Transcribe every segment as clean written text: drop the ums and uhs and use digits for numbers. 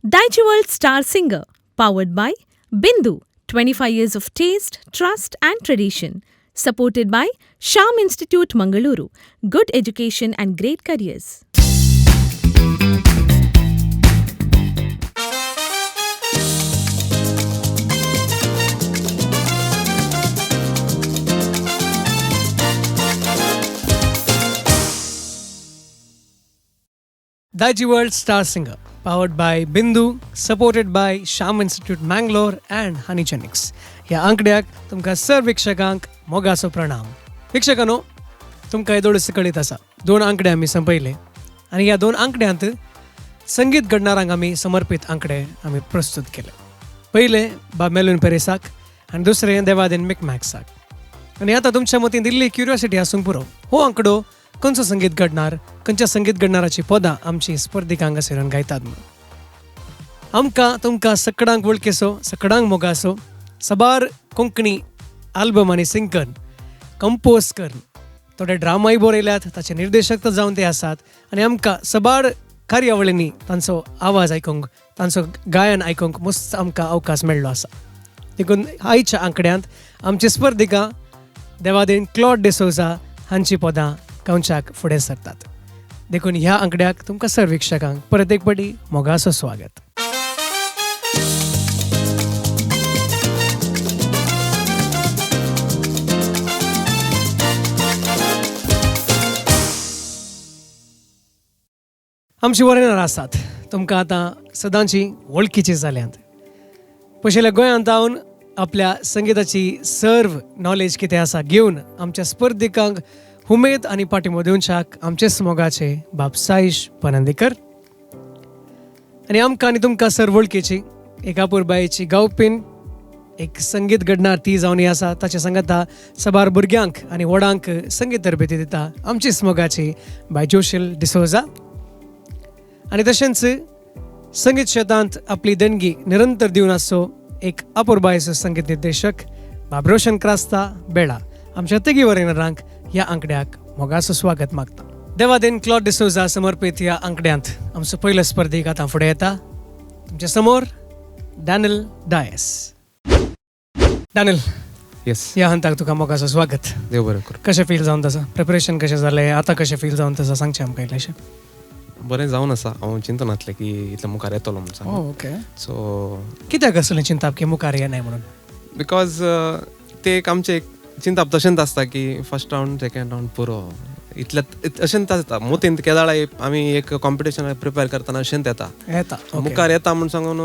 Daiichi World Star Singer, powered by Bindu, 25 years of taste, trust and tradition. Supported by Sham Institute Mangaluru, good education and great careers. Daiichi World Star Singer, powered by Bindu, supported by Sham Institute Mangalore and Honeygenix. ह्या अंकड्याक तुमकां sir विक्षकांक मोगाचो प्रणाम. विक्षकांनो, तुमकां येदोळस कळीत आसा 2 अंकडे आमी संपयले आनी ह्या 2 अंकड्यांत संगीत घडणारांक आमी समर्पीत अंकडे आमी प्रस्तुत केले. पयले बाब मेलून पेरेसाक आनी दुसरें देवादेन मिकमॅक्साक. आनी आतां तुमच्या मतीन दिल्ली क्युरियोसिटी आसूंक पुरो हो अंकडो खंयचो संगीत घडणार, खंयच्या संगीत घडणाराची पदां आमची स्पर्धिकांक हांगासर गायतात म्हणून. आमकां तुमकां सकडांक वळखेसो, सकडांक मोगासो सबार कोंकणी आल्बम आनी सिंगकन कंपोज करून थोडे ड्रामाय बरयल्यात, ताचे निर्देशक जावन ते आसात आनी आमकां सबार कार्यावळींनी तांचो आवाज आयकूंक, तांचो गायन आयकूंक मस्त आमकां अवकाश मेळ्ळो आसा. देखून आयच्या अंकड्यांत आमची स्पर्धिका देवादेन क्लॉड डिसोजा हांची पदां कंचाक फुडें सरतात. देखून ह्या अंकड्याक तुमकां सर विक्षकांक परत एक पाटी मोगाचो स्वागत. आमची वरेनार आसात तुमकां आतां सदांची वळखीची जाल्यांत. पयशेल्या गोंयांत हांवन आपल्या संगीताची सर्व नॉलेज कितें आसा घेवन आमच्या स्पर्धिकांक उमेद आनी पाठिंबो दिवच्याक आमचेच मोगाचे बाब साईश पनंदीकर. आनी आमकां आनी तुमकां सर वळखीची एक आपुरबायेची गावपीन एक संगीत घडणार ती जावन आसा. ताचे सांगता सबार भुरग्यांक आनी व्हडांक संगीत तरबेती दिता आमचीच मोगाची बाय जोशील डिसोजा. आनी तशेंच संगीत क्षेत्रांत आपली देणगी निरंतर दिवन आसो एक अपुरबायेचो संगीत निर्देशक बाब रोशन क्रास्ता बेळा. आमच्या तिगी वरेनारांक ह्या अंकड्याक मोगाचो स्वागत मागता. देवादेन क्लॉड डिसोजा समर्पीत ह्या अंकड्यांत आमचो पयलो स्पर्धीक आतां फुडें येता. तुमच्या समोर डॅनियल डायस. डॅनियल, येस, ह्या हंताक तुका मोगाचो स्वागत. देव बरें करूं. कशें फील जावन तसा, प्रिपरेशन कशें जालें, आतां कशें फील जावन तसा सांगचें आमकां इल्लेशें. बरें जावन आसा. हांव चिंतून आसलें की इतले मुखार येतलो म्हणून. ओके. सो कित्याक आसलें चिंताप की मुखार येनाय म्हणून? बिकॉज ते एक आमचें एक चिंताप तशेंच आसता की फर्स्ट रावंड सेकंड रावंड पुरो इतल्यात अशेंच आसता. मोतीन केदाळा आमी एक कॉम्पिटिशन प्रिपेर करतना अशेंच येता मुखार येता म्हूण सांगून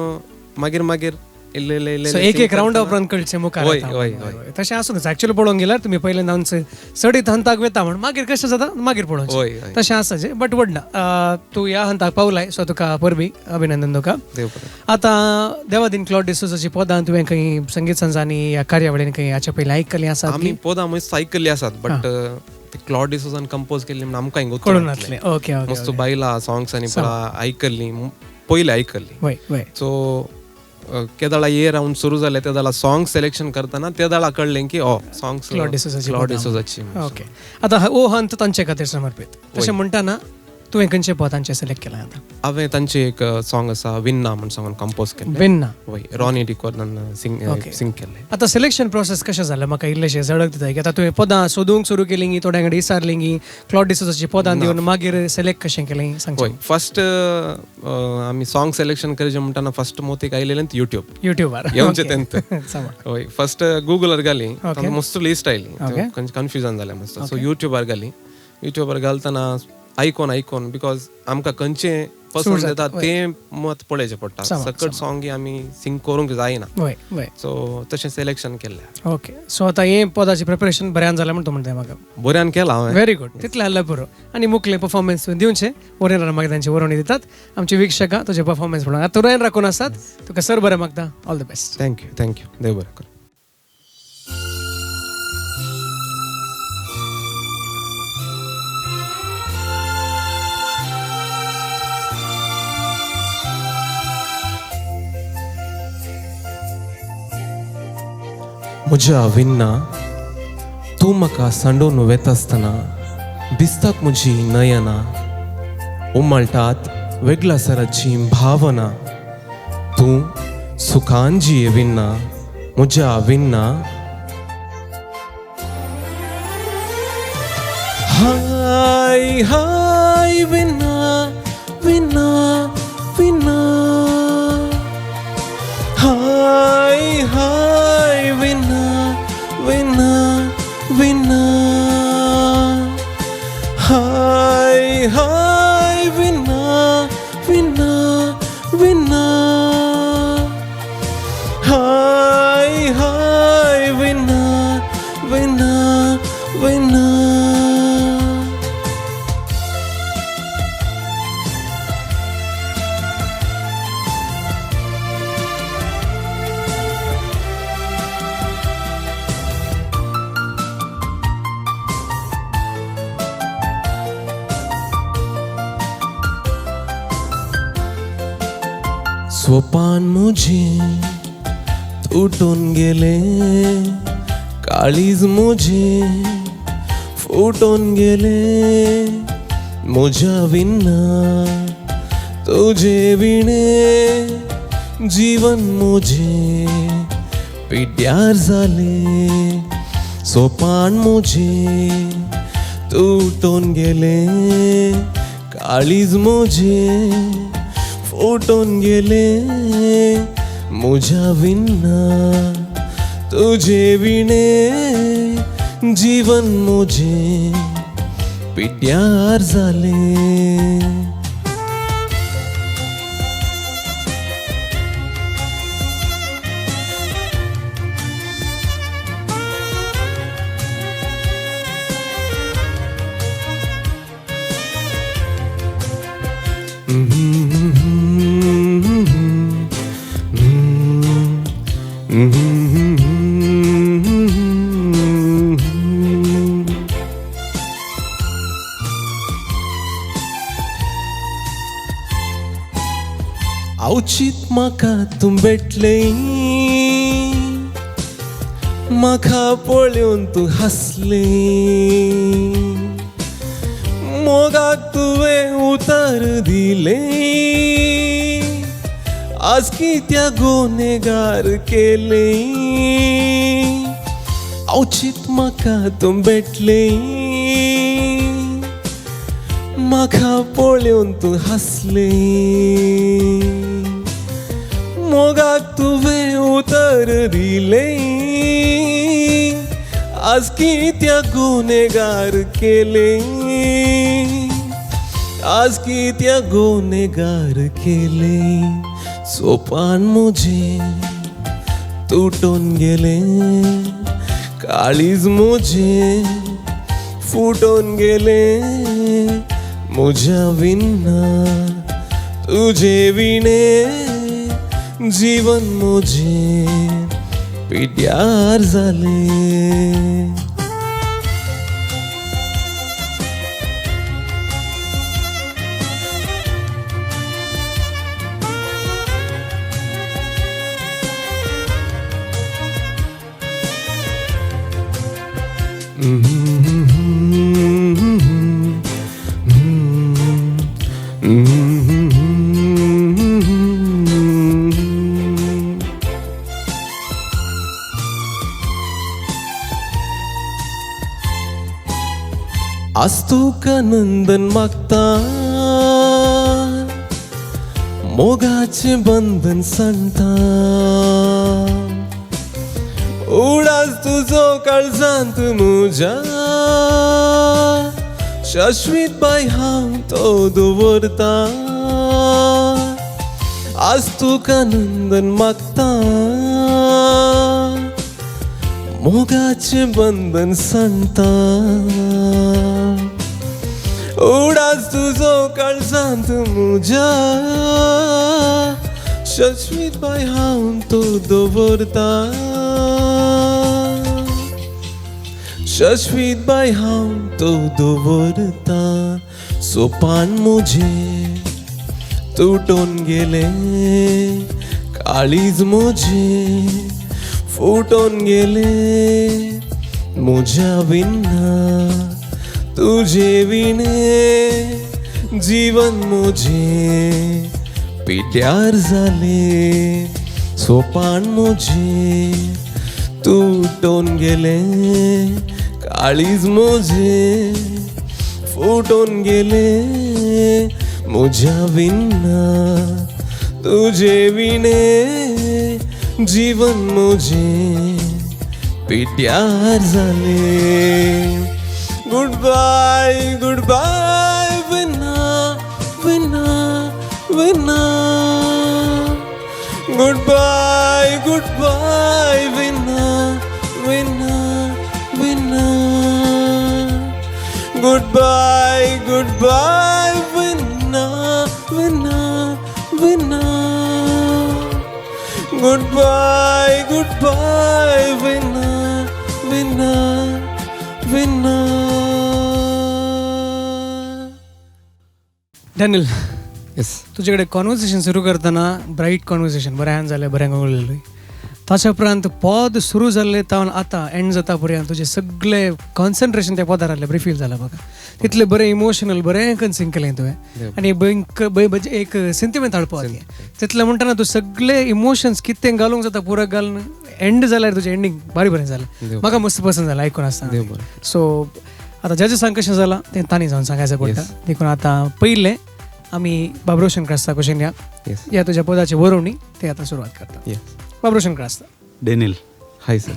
मागीर मागीर इल्ले इल्ले एक एक रावंड उपरांत कळचें मुखार येता. तशें आसूंच. एक्चुअली पळोवंक गेल्यार तुमी पयलें आमचे सडीत हंताक वेता म्हण मागीर कशें जाता मागीर पळोवचें तशें आसाचें. बट व्हडना, तूं ह्या हंताक पावलाय सो तुका परबी अभिनंदन तुका. आतां देवादीन क्लॉड डिसोजाची पदां तुवें खंय संगीत संजांनी ह्या कार्यावळीन खंय हाचे पयलीं आयकलीं आसात? आमी पदां मस्त आयकल्लीं आसात बट क्लॉड डिसोजान कंपोज केल्ली म्हण आमकां कळून नासलें. ओके. मस्त बायला सॉंग्स आनी आयकल्लीं पयलीं आयकल्लीं. सो केदाळा ये रावंड सुरू जालें तेदाळा सॉंग सिलेक्शन करतना तेदाळा कळलें की सॉंग्स क्लॉड डिसोजाची. ओके. आतां हो हंत तांचे खातीर समर्पीत. तशें म्हणटाना तुवें खंयचे पद तांचे सिलेक्ट केलां आतां? हांवें तांचे एक सॉंग आसा विन्ना म्हण सांगून कंपोज केल्लें. विन्ना रॉनी डिकॉर्नान सिंग केल्लें. आतां सिलेक्शन प्रोसेस कशें जालें म्हाका इल्लेशें झडक दिता की आतां तुवें पदां सोदूंक सुरू केलीं की थोड्या कडेन विचारलीं की क्लॉड डिसोजाची पदां दिवन मागीर सिलेक्ट कशें केलें सांग? फर्स्ट आमी सॉंग सिलेक्शन करचें म्हणटाना फर्स्ट मोतीक आयलेलें युट्यूबार येवचें तेंत. हय, फर्स्ट गुगलार घाली, मस्त लिस्ट आयली, कन्फ्युजन जालें मस्त. सो युट्यूबार घालतना आयकोन बिकॉज आमकां खंयचें पसंद येता तें मत पळोवचें पडटा. सकट सॉंग आमी सिंग करूंक जायना. सो तशें सिलेक्शन केल्लें. ओके. सो आतां हे पदाची प्रिपरेशन बऱ्यान जालें म्हण तूं म्हणटा म्हाका? बऱ्यान केलां हांवें. Very good. तितलें जाल्यार पुरो. आनी मुखलें परफॉर्मन्स दिवचें. वरेनार मागीर तांची वरोवणी दितात आमची विक्षकां तुजें परफॉर्मन्स पळोवन. आतां तुरायन राखून आसात. तुका सर बरें मागता. All the best. थँक्यू. देव बरें करूं. म्हज्या विन्ना, तूं म्हाका सांडून वेता आसतना दिसतात म्हजी नयनां, उमळटात वेगळ्या सराची भावना. तूं सुखान जिये विना म्हज्या विना. हाय हाय विना विना विना. हाय हाय विना विना विना. हाय हाय विना विना विना. हाय हाय विना विना विना. स्वपान मुझे तुटून गेले, काळीज मुझे फुटून गेले. म्हज्या विना तुझे विणे जीवन मुझे पिड्यार जाले. स्वपान मुझे तुटून गेले, काळीज मुझे फुटून गेले. म्हज्या विना तुझे विणे जीवन मुझे पिड्यार जाले. अवचित म्हाका तूं भेटले, म्हाका पळोवन तूं हसले. मोगाक तुवें उतर दिले, आज कित्या गुन्हेगार केले. अवचित म्हाका तूं भेटले, म्हाका पळोवन तूं हसले. मोगाक तुवें उतर दिले, आज कित्या गुन्हेगार केले. आज कित्या गुन्हेगार केले. सोपान मुझे तुटून गेले, काळीज मुझे फुटून गेले. म्हज्या विना तुझे विणे जीवन मुझे पिड्यार जाले. आज तुका नंदन मागता, मोगाचे बंधन सांगता. उडास तुजो काळजांत म्हज्या, शाश्वीत बाई हांव तो दवरता. आज तुका नंदन मागता, मोगाचे बंधन सांगता. उडास तुजो काळजांत म्हज्या, शाश्वीत बाई हांव तो दवरता. शाश्वीत बाई हांव तो दवरता. सोपान मुझे तुटून गेले, काळीज मुझे फुटून गेले. म्हज्या विना तुझे विणे जीवन मुझे पिड्यार जाले सोपान मोजे तुटून गेले काळीज मोजे फुटून गेले मुझ्या विना तुझे विणे जीवन मुझे पिड्यार झाले गुड बाय विना विना विना गुड बाय विना विना विना गुड बाय विना विना विना गुड बाय विना विना विना. डॅनियल, येस तुझ्याकडे कॉन्व्हर्सेशन सुरू करताना ब्राईट कॉन्व्हर्सेशन बऱ्यान जालें बऱ्यांक उलयलोय. ताच्या उपरांत पद सुरू जाल्लें तावन आतां एंड जाता पर्यंत तुजें सगळें कॉन्सन्ट्रेशन त्या पदार आहलें बरें फील जालां म्हाका. तितलें बरें इमोशनल बरें कन्सिंग केलें तुवें आनी एक सेंटिमेंट हाडपाक तितलें म्हणटाना तूं सगळे इमोशन्स कितें घालूंक जाता पुराय घालून एंड जाल्यार तुजें एंडींग बरें जालें. म्हाका मस्त पसंद जालें आयकून आसतना. सो आतां जजेसांक कशें जालां तें तांणी जावन सांगायचं पडटा. देखून आतां पयलें आमी बाबरोशन क्रास्ता क्वेश्चन या तुज्या पदाची बरोवणी ते आतां सुरवात करता. बाबरोशन Crasta. Daniel, hi sir.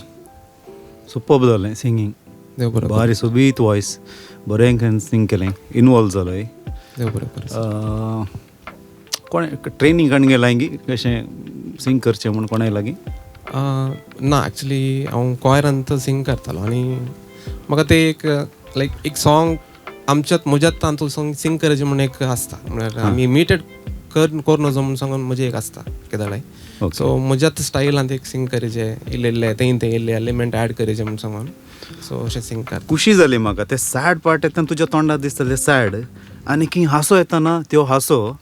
Superb जालें सिंगींग. देव बरें भारी सुबीत वॉयस, बरें सिंग केलें, इनवॉल्व जालोय. देव बरें. कोण ट्रेनिंग काण गेलां की कशें सिंग करचें म्हूण कोणाय लागीं? ना एक्चुली हांव कॉयरांत सिंग करतालो आनी म्हाका ते एक सॉंग म्हज्यात तातूंत सिंग करचें म्हूण एक आसता. म्हळ्यार आमी इमिटेट करून नजो म्हूण सांगून म्हजें एक आसता केदाराय. सो म्हज्यात स्टायलांत एक सिंग करचें इल्लें ते इल्ले एलिमेंट ऍड करचें म्हूण सांगून सो अशें सिंग करता. खुशी जाली म्हाका. ते सॅड पार्ट येता तुज्या तोंडार दिसता ते सॅड आनी की हांसो येता ना त्यो हांसो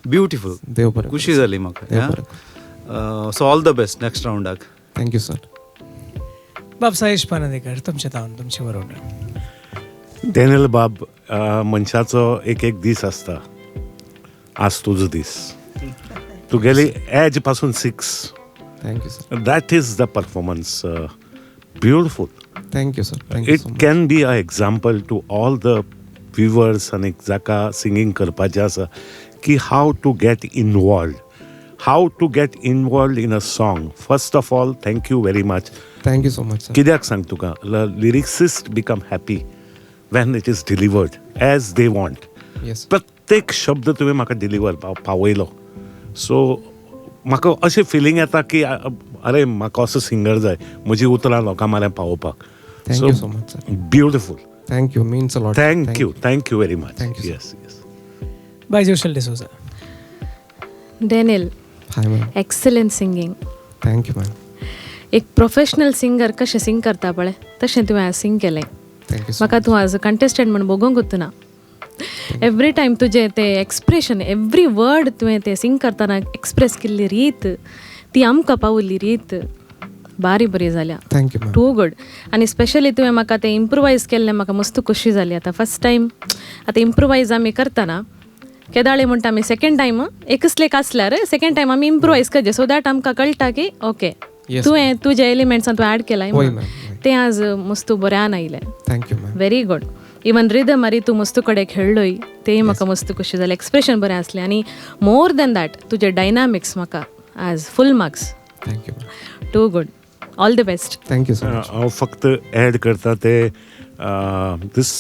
ब्युटिफूल. देव बरें. खुशी जाली म्हाका. So all the best next राउंडाक. Thank you sir. बाब सायश पानदेकर, तुमचें तावन तुमची बरोवणी. डॅनियल बाब, मनशाचो एक दीस आसता. आज तुजो दीस. तुगेली एज पासून 6. Thank you sir. That is the performance. Beautiful. Thank you sir. Thank you it so much. Can be a example to all the viewers आनी जाका सिंगींग करपाचें आसा की how to get involved. How to get involved in a song. First of all thank you very much. Thank you so much sir. कित्याक सांग तुका, lyricist become happy when it is delivered as they want. Yes. प्रत्येक शब्द तुवें म्हाका deliver पावयलो. So म्हाका अशें feeling येता की अरे म्हाका असो सिंगर जाय, म्हजी उतरां लोकां म्हऱ्यान पावोवपाक. Thank you so much sir. Beautiful. Thank you. Means a lot. Thank you very much. Thank you, sir. Yes. बाय Joshal D'Souza. Daniel, hi ma'am. Excellent singing. Thank you ma'am. एक प्रोफेशनल सिंगर कशें सिंग करता पळय तशें तुवें आज सिंग केलें. थँक्यू सो म्हाका तूं आज कंटेस्टंट म्हण बगोंक वचना. एवरी टायम तुजें तें एक्सप्रेशन, एवरी वर्ड तुवें तें सिंग करतना एक्सप्रेस केल्ली रीत, ती आमकां पावल्ली रीत बरी जाल्या. Thank you ma'am. Too good. आनी स्पेशली तुवें म्हाका तें इम्प्रोवायज केल्लें म्हाका मस्त खोशी जाली. आतां फर्स्ट टायम आतां इम्प्रोवायज आमी करतना केदाळे म्हणटा आमी सेकेंड टायम एकच लेक आसल्यार सेकेंड टायम आमी इम्प्रोवायज करचें सो दॅट आमकां कळटा की ओके तुवें तुज्या एलिमेंट्सान तुवें ऍड केलाय तें आज मस्त बऱ्यान आयलें. Thank you ma'am. Very good. Even rhythm मारी तूं मस्त कडेन खेळ्ळोय तेंय म्हाका मस्त खोशी जालें. एक्सप्रेशन बरें आसलें आनी मोर दॅन दॅट तुजे डायनामिक्स म्हाका आज full marks. Thank you ma'am. Too good. All the best. Thank you so much. हांव फक्त एड करता ते दिस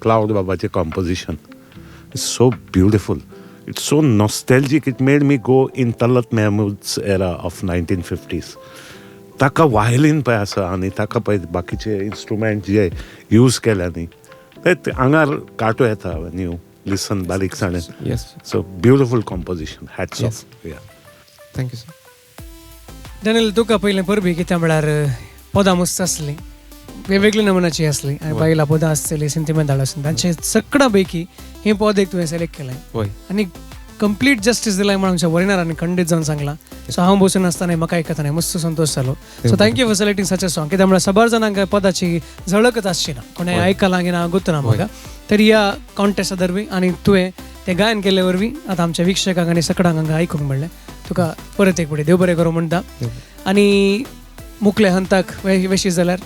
क्लाउड बाबाचें composition is so beautiful. It's so nostalgic. It made me go in Talat Mehmood's era of 1950s. ताका violin पळय आसा आनी ताका पळय बाकीचे इन्स्ट्रुमेंट जे यूज केल्या न्ही ते आंगार काटो येता वेन यू लिसन बारीकसाणेन. Yes. So beautiful composition. Hats off. Thank you sir. Daniel, तुका पयलें परबी कित्या म्हळ्यार पदां मस्त आसलीं, वेगवेगळ्या नमुन्याची आसलीं आनी बायलां पदां आसतलीं, सेंटिमेंटाल आसलीं. तांचे सगळ्या पैकी हें पद एक तुवें सिलेक्ट केलें होय. आनी कंप्लीट जस्टीस दिलाय म्हणून आमच्या वरिनारांनी खंडीत जावन सांगलां. सो हांव बसून आसतना म्हाका आयकताना मस्त संतोश जालो. So thank you for selecting such a song. कित्याक म्हळ्यार सबार जाणांक पदाची झळकच आसची ना, कोणें आयकलां की ना गुत्त ना म्हाका. तर ह्या कॉन्टेस्टा दरवीं आनी तुवें ते गायन केले वरवीं आतां आमच्या विक्षकांक आनी सगळ्यांक हांगा आयकूंक मेळ्ळें. तुका परत एक फावटी देव बरें करूं म्हणटा. आनी मुखले हंताक वेशी जाल्यार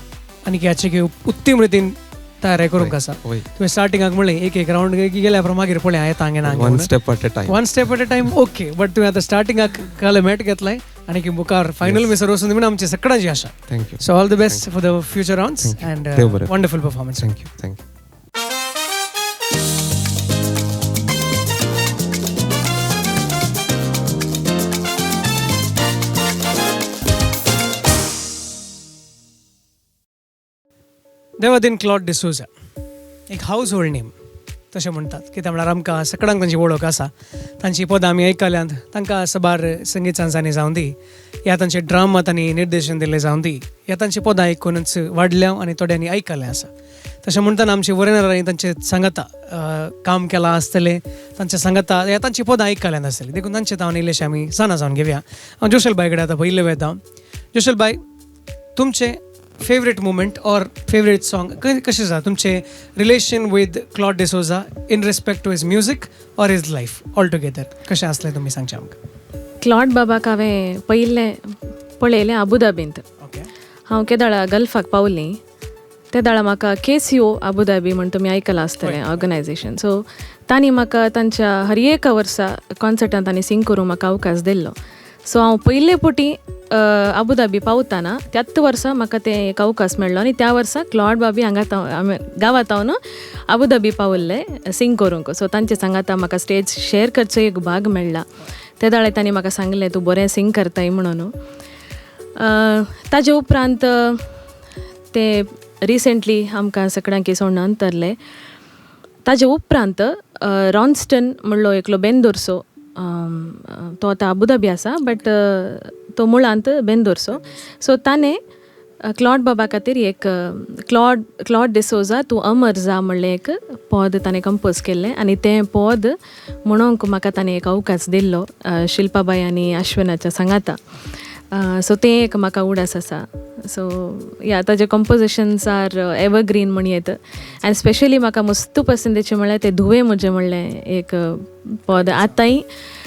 आनी ह्याची उत्तम रितीन तयारी करूंक आसा. तुवें स्टार्टिंगाक म्हणलें एक रावंड गेल्या उपरांत मागीर पळया येता हांगा one step at a time. Okay, but तुवें आतां स्टार्टिंगाक कालेमेट घेतलाय आनी की मुखार फायनल मिसर वचून म्हणून आमची सगळ्यांची आशा. Thank you. So all the best for the future rounds and wonderful performance. Thank you. देवादीन क्लॉड डिसोजा एक हाऊस होल्ड नेम तशें म्हणटात. कित्याक म्हळ्यार आमकां सगळ्यांक तांची वळख आसा. तांची पदां आमी आयकल्यांत. तांकां सबार संगीत संस्थांनी जावं दी या तांचे ड्रामा तांणी निर्देशन दिल्लें जावं दी या तांची पदां आयकूनच वाडल्या आनी थोड्यांनी आयकलें आसा. तशें म्हणटना आमची वरेनरांनी तांचे सांगाता काम केलां आसतलें. तांचे सांगाता ह्या तांची पदां आयकल्यांत आसतलीं. देखून तांचे तावन इल्लेशें आमी जाणा जावन घेवया. हांव जोशल बाय कडेन आतां पयलें वेता. जोशल बाय, तुमचे फेवरेट मोमेंट और फेवरेट सॉंग कशें आसा तुमचें relation with Claude D'Souza in respect to his music और हिज लायफ ऑल टुगेदर कशें आसलें तुमी सांगचें आमकां. क्लॉड बाबाक हांवें पळयलें अबुधाबींत. ओके. हांव केदाळा गल्फाक पावलीं त्या दाळा म्हाका केसीओ अबुधाबी म्हण तुमी आयकलां आसतलें ऑर्गनायझेशन. सो तांणी म्हाका तांच्या हर एक वर्सा कॉन्सर्टान तांणी सिंग करूंक म्हाका अवकाश दिल्लो. सो हांव पयले फावटी अबुधाबी पावतना त्याच वर्सा म्हाका तें एक अवकाश मेळ्ळो आनी त्या वर्सा क्लॉड बाबी हांगा गांवांत हांव अबुधाबी पावल्लें सिंग करूंक. सो तांचे सांगाता म्हाका स्टेज शेअर करचो एक भाग मेळ्ळा. त्या दाळे तांणी म्हाका सांगलें तूं बरें सिंग करताय म्हणून. ताजे उपरांत ते रिसेंटली आमकां सगळ्यांक सोडून अंतरले. ताजे उपरांत रॉन्स्टन म्हणलो एकलो बेंदोरसो तो आतां अबुधाबी आसा बट तो मुळांत बेंदोरसो. सो ताणें क्लॉड बाबा खातीर एक क्लॉड डिसोजा तूं अमर जा म्हणलें एक पद ताणें कंपोज केल्लें आनी तें पद म्हणूंक म्हाका ताणें एक अवकाश दिल्लो शिल्पाबाई आनी अश्विनाच्या सांगाता. सो तें एक म्हाका उडास आसा. सो या ताजे कंपोजिशन्स आर एवरग्रीन म्हण येत. आनी स्पेशली म्हाका मस्त पसंदीचें म्हणल्यार तें धुवे म्हजें म्हणलें एक पद. आतांय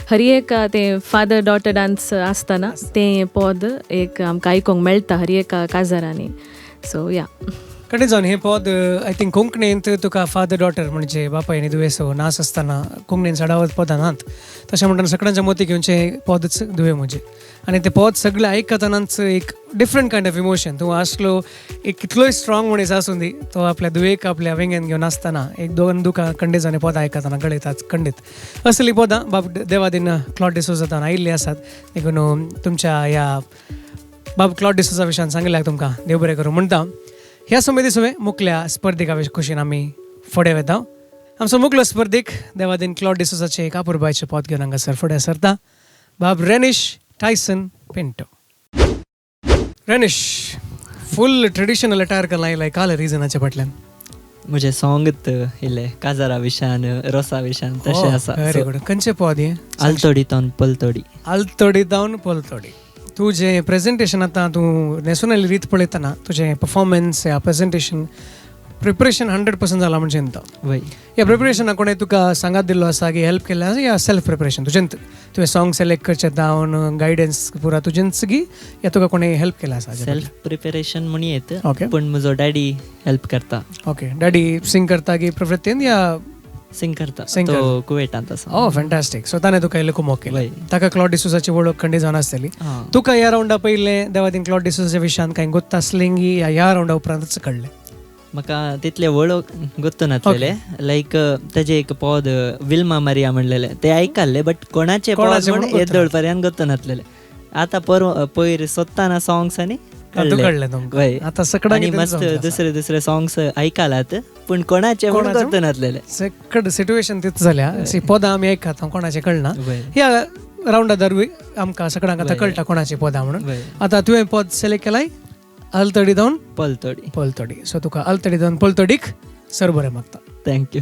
हर एक तें फादर डॉटर डान्स आसतना तें पद एक आमकां आयकूंक मेळटा हर एक काजारांनी. सो या कडेन जावन हें पद आय थिंक कोंकणींत तुका फादर डॉटर म्हणजे बापाय आनी दुयेसो नाच आसतना कोंकणीन चडावत पदां नात. तशें म्हणटाना सगळ्यांच्या मती घेवचें पदच धुवे म्हणजे. आनी तें पद सगळें आयकतनाच एक डिफरंट कायंड ऑफ इमोशन. तूं आसलो एक कितलोय स्ट्रॉंग मनीस आसूं दी तो आपल्या दुयेक आपल्या वेंगेन घेवन आसतना एक दोन दुकां खंडीत जावन पदां आयकतना गळयतात खंडीत असली पदां बाब देवादीन क्लॉड डिसोजान आयिल्लीं आसात. देखून तुमच्या ह्या बाब क्लॉड डिसोजा विशयान सांगल्याक तुमकां देव बरें करूं म्हणटा. ह्या समेत मुखल्या स्पर्धेका खुशीन आमी फुडें वेता. आमचो मुखलो स्पर्धीक देवादीन क्लॉड डिसोजाचें एक आपुरबायेचें पद घेवन हांगासर फुडें सरता. बाब Renish Tyson Pinto. Renish full traditional attire केला इलाय काल रिजनाच्या फाटल्यान म्हजे सॉंग इल्ले काजारा विशान रोसा विशान तशें आसा. Very good. खंयचें पद हें? आलतोडी तावन पलतोडी. आलतोडी जावन पलतोडी. तुजें प्रेजेंटेशन आतां तूं नॅशनल रीत पळयतना तुजें परफॉर्मन्स या प्रेजेंटेशन प्रिपरेशन 100% जालां म्हणजे तो. वय ह्या प्रिपरेशनाक कोणें तुका सांगात दिल्लो आसा की हेल्प केल्लें आसा या सेल्फ प्रिपरेशन तुजें तुवें सॉंग सिलेक्ट करचें जावन गायडन्स पुरा तुजेंच गी या तुका कोणें हेल्प केला आसा? सेल्फ प्रिपरेशन म्हण येत ओके. पूण म्हजो डॅडी हेल्प करता. ओके. डॅडी सिंग करता की प्रवृत्तीन या सिंग करता. Sing तो करता. कुवेटांत आसा. ओ फॅन्टास्टीक. सो ताणें तुका इल्लें कुमोक केलें. वय. ताका क्लॉड डिसोजाची वळख खंडी जावन आसतली. तुका ह्या रावंडा पयलें देवादीन क्लॉड डिसोजाच्या विशयान कांय गोत्त आसलें की ह्या रावंडा उपरांतच कळ्ळें? म्हाका तितले वळख गोत्तू नासलेले. लायक तेजे एक पद विल्मा मारिया म्हणलेले ते आयकल्ले बट कोणाचे पद म्हण येदोळ पर्यंत गोत्तू नासलेले. आतां पयर सोदताना सॉंग्स आनी कळ्ळें तुमकां. वय आतां सगळ्यांक आनी मस्त दुसरे दुसरे सॉंग्स आयकलात पूण कोणाचे म्हण गोत्तू नासलेले. सकड सिट्युएशन तितू जाल्या पदां आमी आयकात कोणाचें कळना. वय ह्या रावंडा दरवी आमकां सगळ्यांक आतां कळटा कोणाची पदां म्हणून. वय आतां तुवें पद सिलेक्ट केलाय आलतडी जावन पलतोडी. पलतडी. सो तुका आलतडी जावन पलतडीक सर बरें मागता. थँक्यू.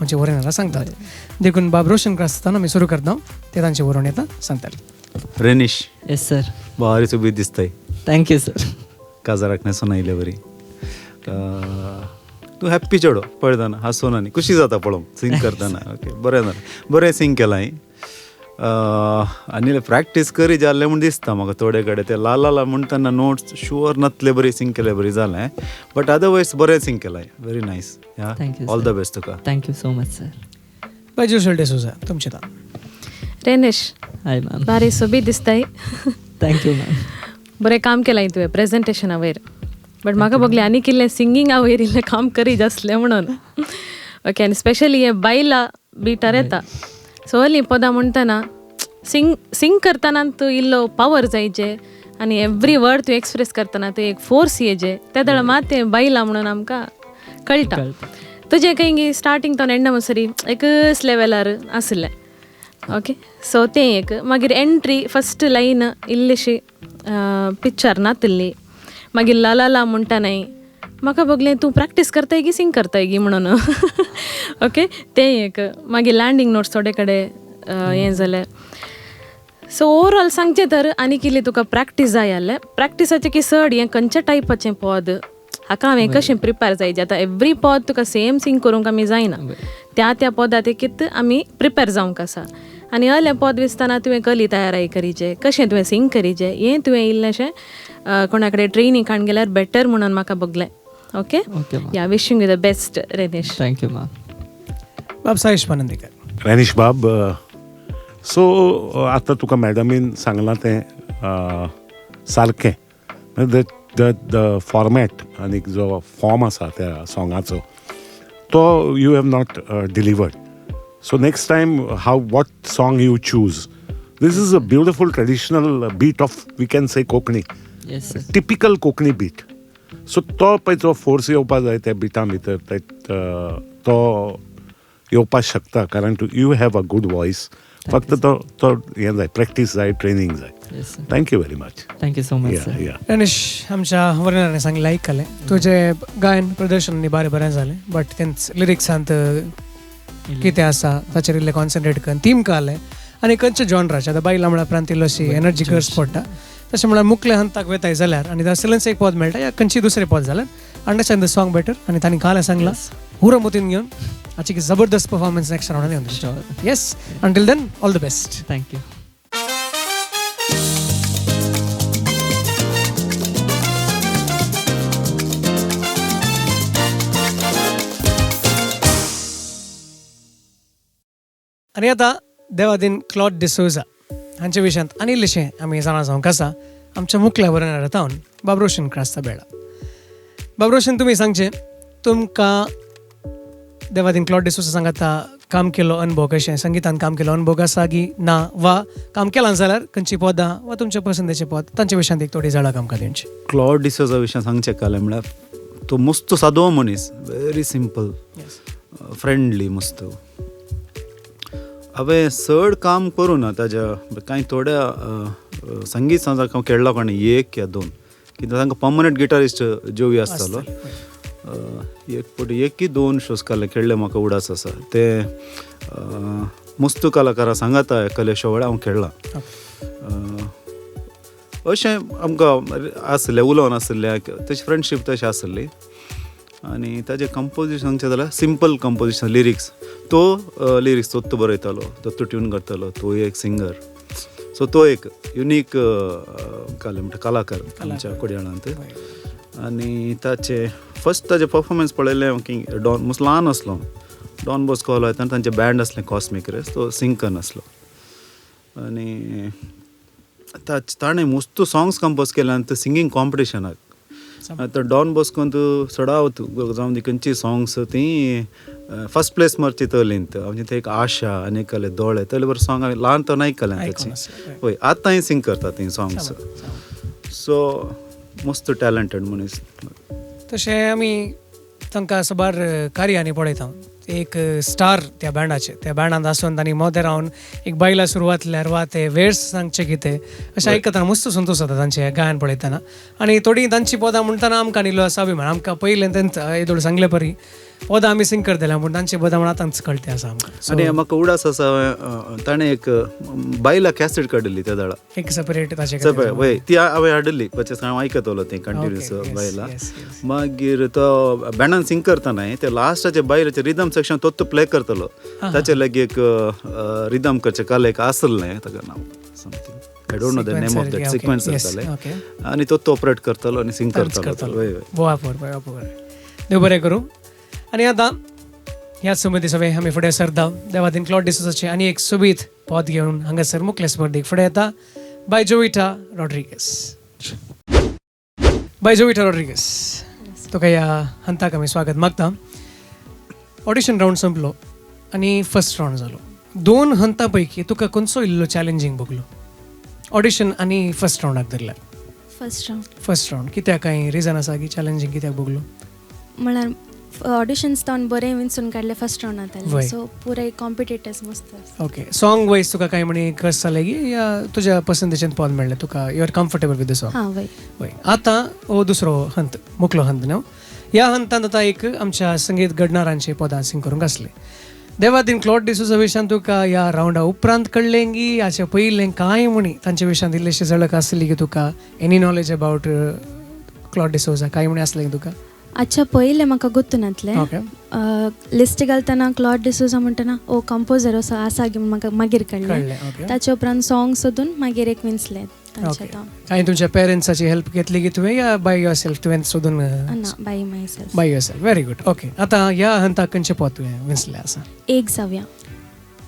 आमचे वरून येणार सांगतात देखून बाब रोशन आसतना आमी सुरू करता ते तांचे वरून येता सांगताले. Rhenish yes sir. भारी सुबीत दिसताय थँक्यू सर. काजाराक न्हेसून आयले बरी. तूं हॅप्पी चेडो पळयतना हांसून आनी खुशी जाता पळोवंक सिंग करतना. ओके बरें जालें, बरें सिंग केलां हांवें. आनी प्रॅक्टीस करी जाल्लें म्हूण दिसता म्हाका थोडे कडेन. ते ला म्हणटना नोट्स शुअर नासले बरी सिंग केले बरी जालें. बट अदरवायज बरें सिंग केलां. Very nice. Thank you, all the sir. Best Tuka. Thank you so much sir. Byju D'Souza तुमचे ता रेनेश हाय मॅम. भारी सोबीत दिसताय. Thank you ma'am. बरें काम केलां तुवें प्रेझेंटेशना वयर. बट म्हाका बघलें आनी किल्लें सिंगिंगा वयर इल्लें काम करीत आसलें म्हणून. ओके आनी स्पेशली हे बायला बिटार येता सगळीं पदां म्हणटना सिंग करतना तूं इल्लो पावर जायचे आनी एवरी वर्ड तूं एक्सप्रेस करतना तूं एक फोर्स येजे त्या दळ मात तें बायला म्हणून आमकां कळटा. तुजें खंय स्टार्टींग तो एंड म्हणसरी एकच लेवलार आसलें. ओके सो तें एक मागीर एंट्री फस्ट लायन इल्लीशी पिक्चर नातली मागीर ला म्हणटानाय म्हाका बघलें तूं प्रॅक्टीस करताय की सिंग करताय गी म्हणून. ओके तें एक मागीर लँडींग नोट्स थोडे कडेन हें जालें. सो ओवरऑल सांगचें तर आनी कितें तुका प्रॅक्टीस जाय आसलें. प्रॅक्टिसाचें की चड हें खंयच्या टायपाचें पद हाका हांवें कशें प्रिपेर जायचें. आतां एवरी पद तुका सेम सिंग करूंक आमी जायना. त्या पदां ते कितें आमी प्रिपेर जावंक आसा. आनी असलें पद दिसतना तुवें कली तयाराय करीचें कशें तुवें सिंग करीचें हें तुवें इल्लेशें कोणा कडेन ट्रेनींग हाडून गेल्यार बेटर म्हणून म्हाका बगलें. ओके या wishing you the best Renesh. Thank you ma'am. बाब साईश पानंदीकर. रॅनिश बाब, सो आतां तुका मॅडमीन सांगलां तें सारकें. द फॉर्मॅट आनी जो फॉर्म आसा त्या सॉंगाचो तो you have not delivered. So next time, what song you choose? This is a beautiful traditional beat of, we can say, Kokni. Yes, sir. Typical Kokni beat. So to पयचो force येवपाक जाय त्या बिटा भितर तो येवपाक शकता कारण you have a good voice. फक्त तो हें जाय प्रॅक्टीस जाय ट्रेनींग जाय. Yes, sir. Thank you very much. Thank you so much sir. Renesh आमच्या वर्णनाने सांगलें आयकलें तुजें गायन प्रदर्शन बरें जालें. बट तेंच लिरिक्सांत कितें आसा ताचेर इल्लें कॉन्सन्ट्रेट करून थीम कळ्ळें आनी खंयच्या जॉनराचें. आतां बायलां म्हणल्यार उपरांत इल्लोशी एनर्जी गरज पडटा. तशें म्हळ्यार मुखल्या हंताक वेताय जाल्यार आनी सिलन्स एक पद मेळटा या खंयची दुसरें पद जाल्यार अंडरस्टँड द सॉंग बेटर. आनी तांणी काल सांगलां हुरो मोतीन घेवन हाची जबरदस्त परफॉर्मन्स नेक्स्ट रावंडान येवन. Yes until then all the best. Thank you. आनी आतां देवादीन क्लॉड डिसोजा हांचे विशयांत आनी इल्लेशें आमी जाणा जावंक आसा. आमच्या मुखल्या वरणारा तावन बाब रोशन क्रास्ता बेळा. बाब रोशन तुमी सांगचें तुमकां देवादीन क्लॉड डिसोजा सांगाता काम केलो अनुभव कशें संगीतान काम केलो अनुभव आसा की ना वा काम केलां जाल्यार खंयची पदां वा तुमच्या पसंदीचे पद तांच्या विशयांत एक थोडी जाळा आमकां दिवची. क्लॉड डिसोजा विशयां सांगचें कालें म्हळ्यार तो मस्त सादो मनीस. व्हेरी सिंपल फ्रेंडली मस्त. हांवें चड काम करूं ना ताज्या कांय थोड्या संगीत संस्थांक हांव खेळ्ळो कोणी 1 या 2 कित्याक तांकां पर्मनंट गिटारिस्ट जोवी आसतालो. 1 की 2 शोज काले खेळ्ळे म्हाका उडास आसा. ते मस्त कलाकारां सांगाता कले शो वेळार हांव खेळ्ळां. अशें आमकां आसलें उलोवन आसलें तशी फ्रेंडशीप तशी आसली. आनी ताजें कंपोजिशन सांगचें जाल्यार सिंपल कंपोजिशन. लिरिक्स तो बरयतालो तो ट्यून करतालो. तो एक सिंगर. सो तो एक युनीक म्हणटा कलाकार आमच्या कोडयाळांत. आनी ताजे परफॉर्मन्स पळयलें की डॉन मस्त ल्हान आसलो. डॉन बॉस्को हॉल वयताना तांचें बँड आसलें कॉस्मिक रेस. तो सिंग करनासलो. आनी ताणें मस्त सॉंग्स कंपोज केले आनी ते सिंगींग कॉम्पिटिशनाक. आतां डॉन बॉस्कोन चडाव जावन खंयची सॉंग्स ती फस्ट प्लेस मारची तलींत म्हणजे ते एक आशा आनी एक दोळे तले बरें सॉंग हांवें ल्हान तो आयकलें ताची. हय आतांय सिंग करता ती सॉंग्स. सो मस्त टॅलंटेड मनीस. तशें आमी तांकां सबार कार्यांनी पळयता. एक स्टार त्या बँडांत आसून तांणी मोदें रावन एक बायला सुरवातल्यार वा ते वेर्स सांगचे कितें अशें आयकतना मस्त संतोश जाता तांचें गायन पळयतना. आनी थोडीं तांची पदां म्हणटना आमकां इल्लो असा अभिमान. आमकां पयलें तेंच येदोळ सांगले परी पदां आमी सिंग करतले पूण तांचे पदां म्हणून आतांच कळटे आसा आमकां. आनी म्हाका उडास आसा ताणें एक बायला कॅसेट काडिल्ली त्या दाळा एक सेपरेट ताचे वय ती हांवें हाडली हांव आयकतलो तें कंटिन्युअस बायला. मागीर तो बँडान सिंग करतना ते लास्टाचे बायलाचे रिदम सेक्शन तो प्ले करतलो ताचे लागी एक रिदम करचे काल एक आसलें ताका नांव something I don't know the name of that sequence आसताले आनी तो ऑपरेट करतलो आनी सिंग करतलो. वय देव बरें करूं. आनी आतां ह्याच सुमेती सगळे आमी फुडें सरता. देवादीन क्लॉड डिसोजाचे आनी एक सुबीत पद घेवन हांगासर मुखेल स्पर्धेक फुडें येता बाय जोविटा रॉड्रिगेज. बाय जोविटा रॉड्रिगेज, तुका ह्या हंताक आमी स्वागत मागता. ऑडिशन रावंड संपलो आनी फर्स्ट रावंड जालो. 2 हंतां पैकी तुका खंयचो इल्लो चॅलेंजींग भोगलो ऑडिशन आनी फर्स्ट रावंडाक धरल्यार? फर्स्ट रावंड कित्याक कांय रिजन आसा की चॅलेंजींग कित्याक भोगलो? म्हळ्यार ऑडिशन्स तावन बरें विंचून काडले फर्स्ट रावंडांत सो पुराय कॉम्पिटिटर्स मस्त. ओके. सॉंग वायज तुका कांय म्हणी कस जालें की या तुज्या पसंतीचें पद मेळ्ळें तुका you are comfortable with the song? हां वय. वय. आतां हो दुसरो हंत मुखलो हंत न्हू. ह्या हंतांत आतां एक आमच्या संगीत घडणारांचे पदां सिंग करूंक आसले. देवादीन क्लॉड डिसोजा विशयान तुका ह्या रावंडा उपरांत कळ्ळें की हाचे पयलें कांय म्हणी तांचे विशयान इल्लेशी झळक आसली की तुका any knowledge about Claude D'Souza कांय म्हणी आसलें की तुका? अच्छा पयलें म्हाका गोत्तू नासलें. लिस्ट घालतना क्लॉड डिसोजा म्हणटना ओ कंपोजर असो आसा की म्हाका मागीर कळ्ळें. ताचे उपरांत सॉंग सोदून मागीर एक विंचलें. कांय तुमच्या पेरंट्साची हेल्प घेतली की तुवें या बाय युअर सेल्फ तुवें सोदून? ना by myself. By yourself. Very good. Okay. आतां ह्या हंताक खंयचें पद तुवें विंचलें आसा? एक जावया.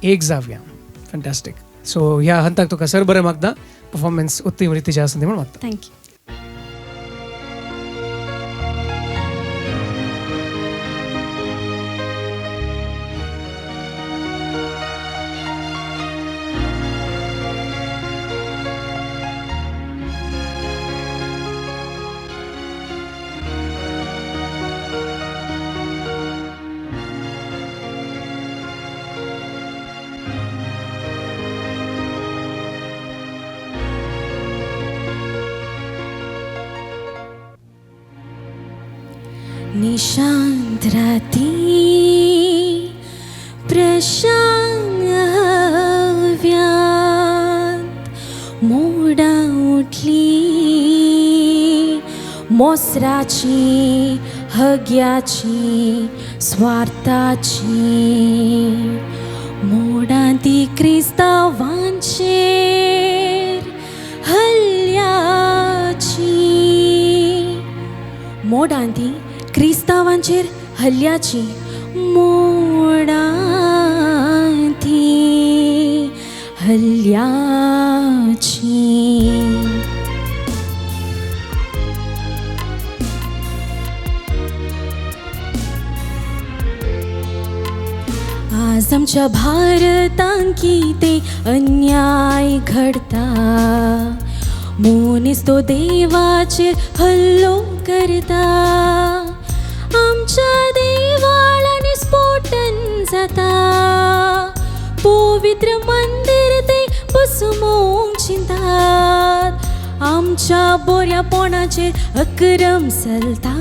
एक जावया. फॅन्टास्टीक. सो ह्या हंताक तुका सर बरें मागता. परफॉर्मन्स उत्तम रितीचे आसूं दी म्हूण मागता. थँक्यू. निशांत राती प्रशांत हव्यात मोडां उठली मोसराची हग्याची स्वार्थाची मोडां ती क्रिस्तांवांचेर हल्ल्याची मोडां ती क्रिस्तांवांचेर हल्ल्याची मोडां ती हल्ल्याची आज आमच्या भारतांत कितें अन्याय घडता मनीस तो देवाचेर हल्लो करता आमच्या देवाळांनी स्फोटन जाता पवित्र मंदिर ते भस्मोवंक चिंतात आमच्या बोऱ्यापणाचेर अक्रम चलता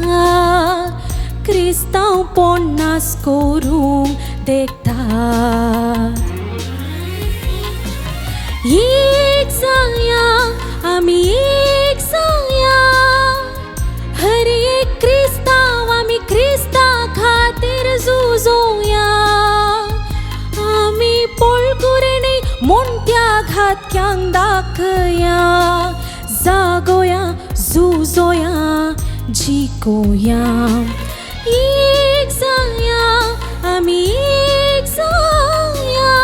क्रिस्तांवपण नास करूंक देखतात एक जावया आमी एक जावया हर एक क्रिस्तांव आमी क्रिस्तां खातीर झुजोया आमी पळकुरणी मोणत्या घातक्यांक दाखया जागोया झुजोया जिकोया एक जावया आमी एक जावया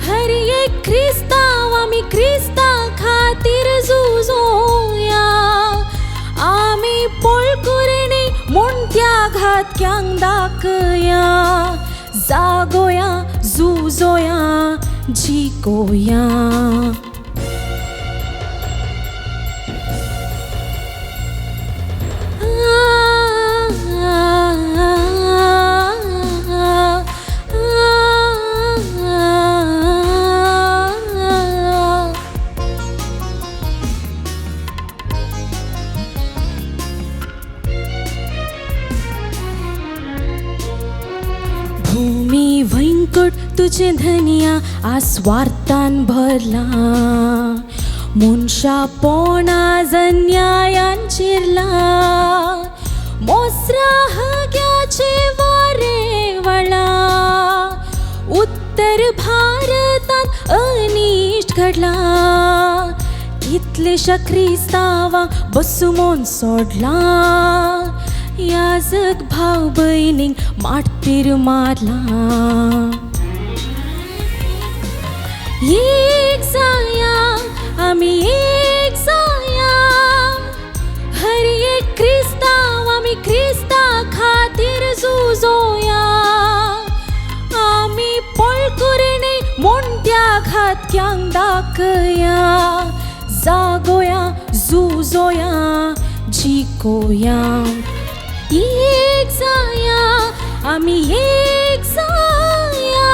हर एक क्रिस्तांव आमी क्रिस्तां खातीर झुजोया आमी पळकुरणी मोणत्या घातक्यांक दाखया जागोया झुजोया जिकोया तुझे धनिया आस्वार्थान भरला मनशा पोणा जन्यायान चिरला मोसरा हग्याचे वारे वळा उत्तर भारतात अनिष्ट घडला कितलेशा क्रिस्तावांक बसुमोन सोडला याजक भाव भयणींक माटपीर मारला एक जाया आमी एक जाया हर एक क्रिस्ताव आमी क्रिस्ता खातीर झुजोया आमी पळकुरणे मोंट्या घातक्यांक दाखया जागोया झुजोया जिकोया एक जाया आमी एक जाया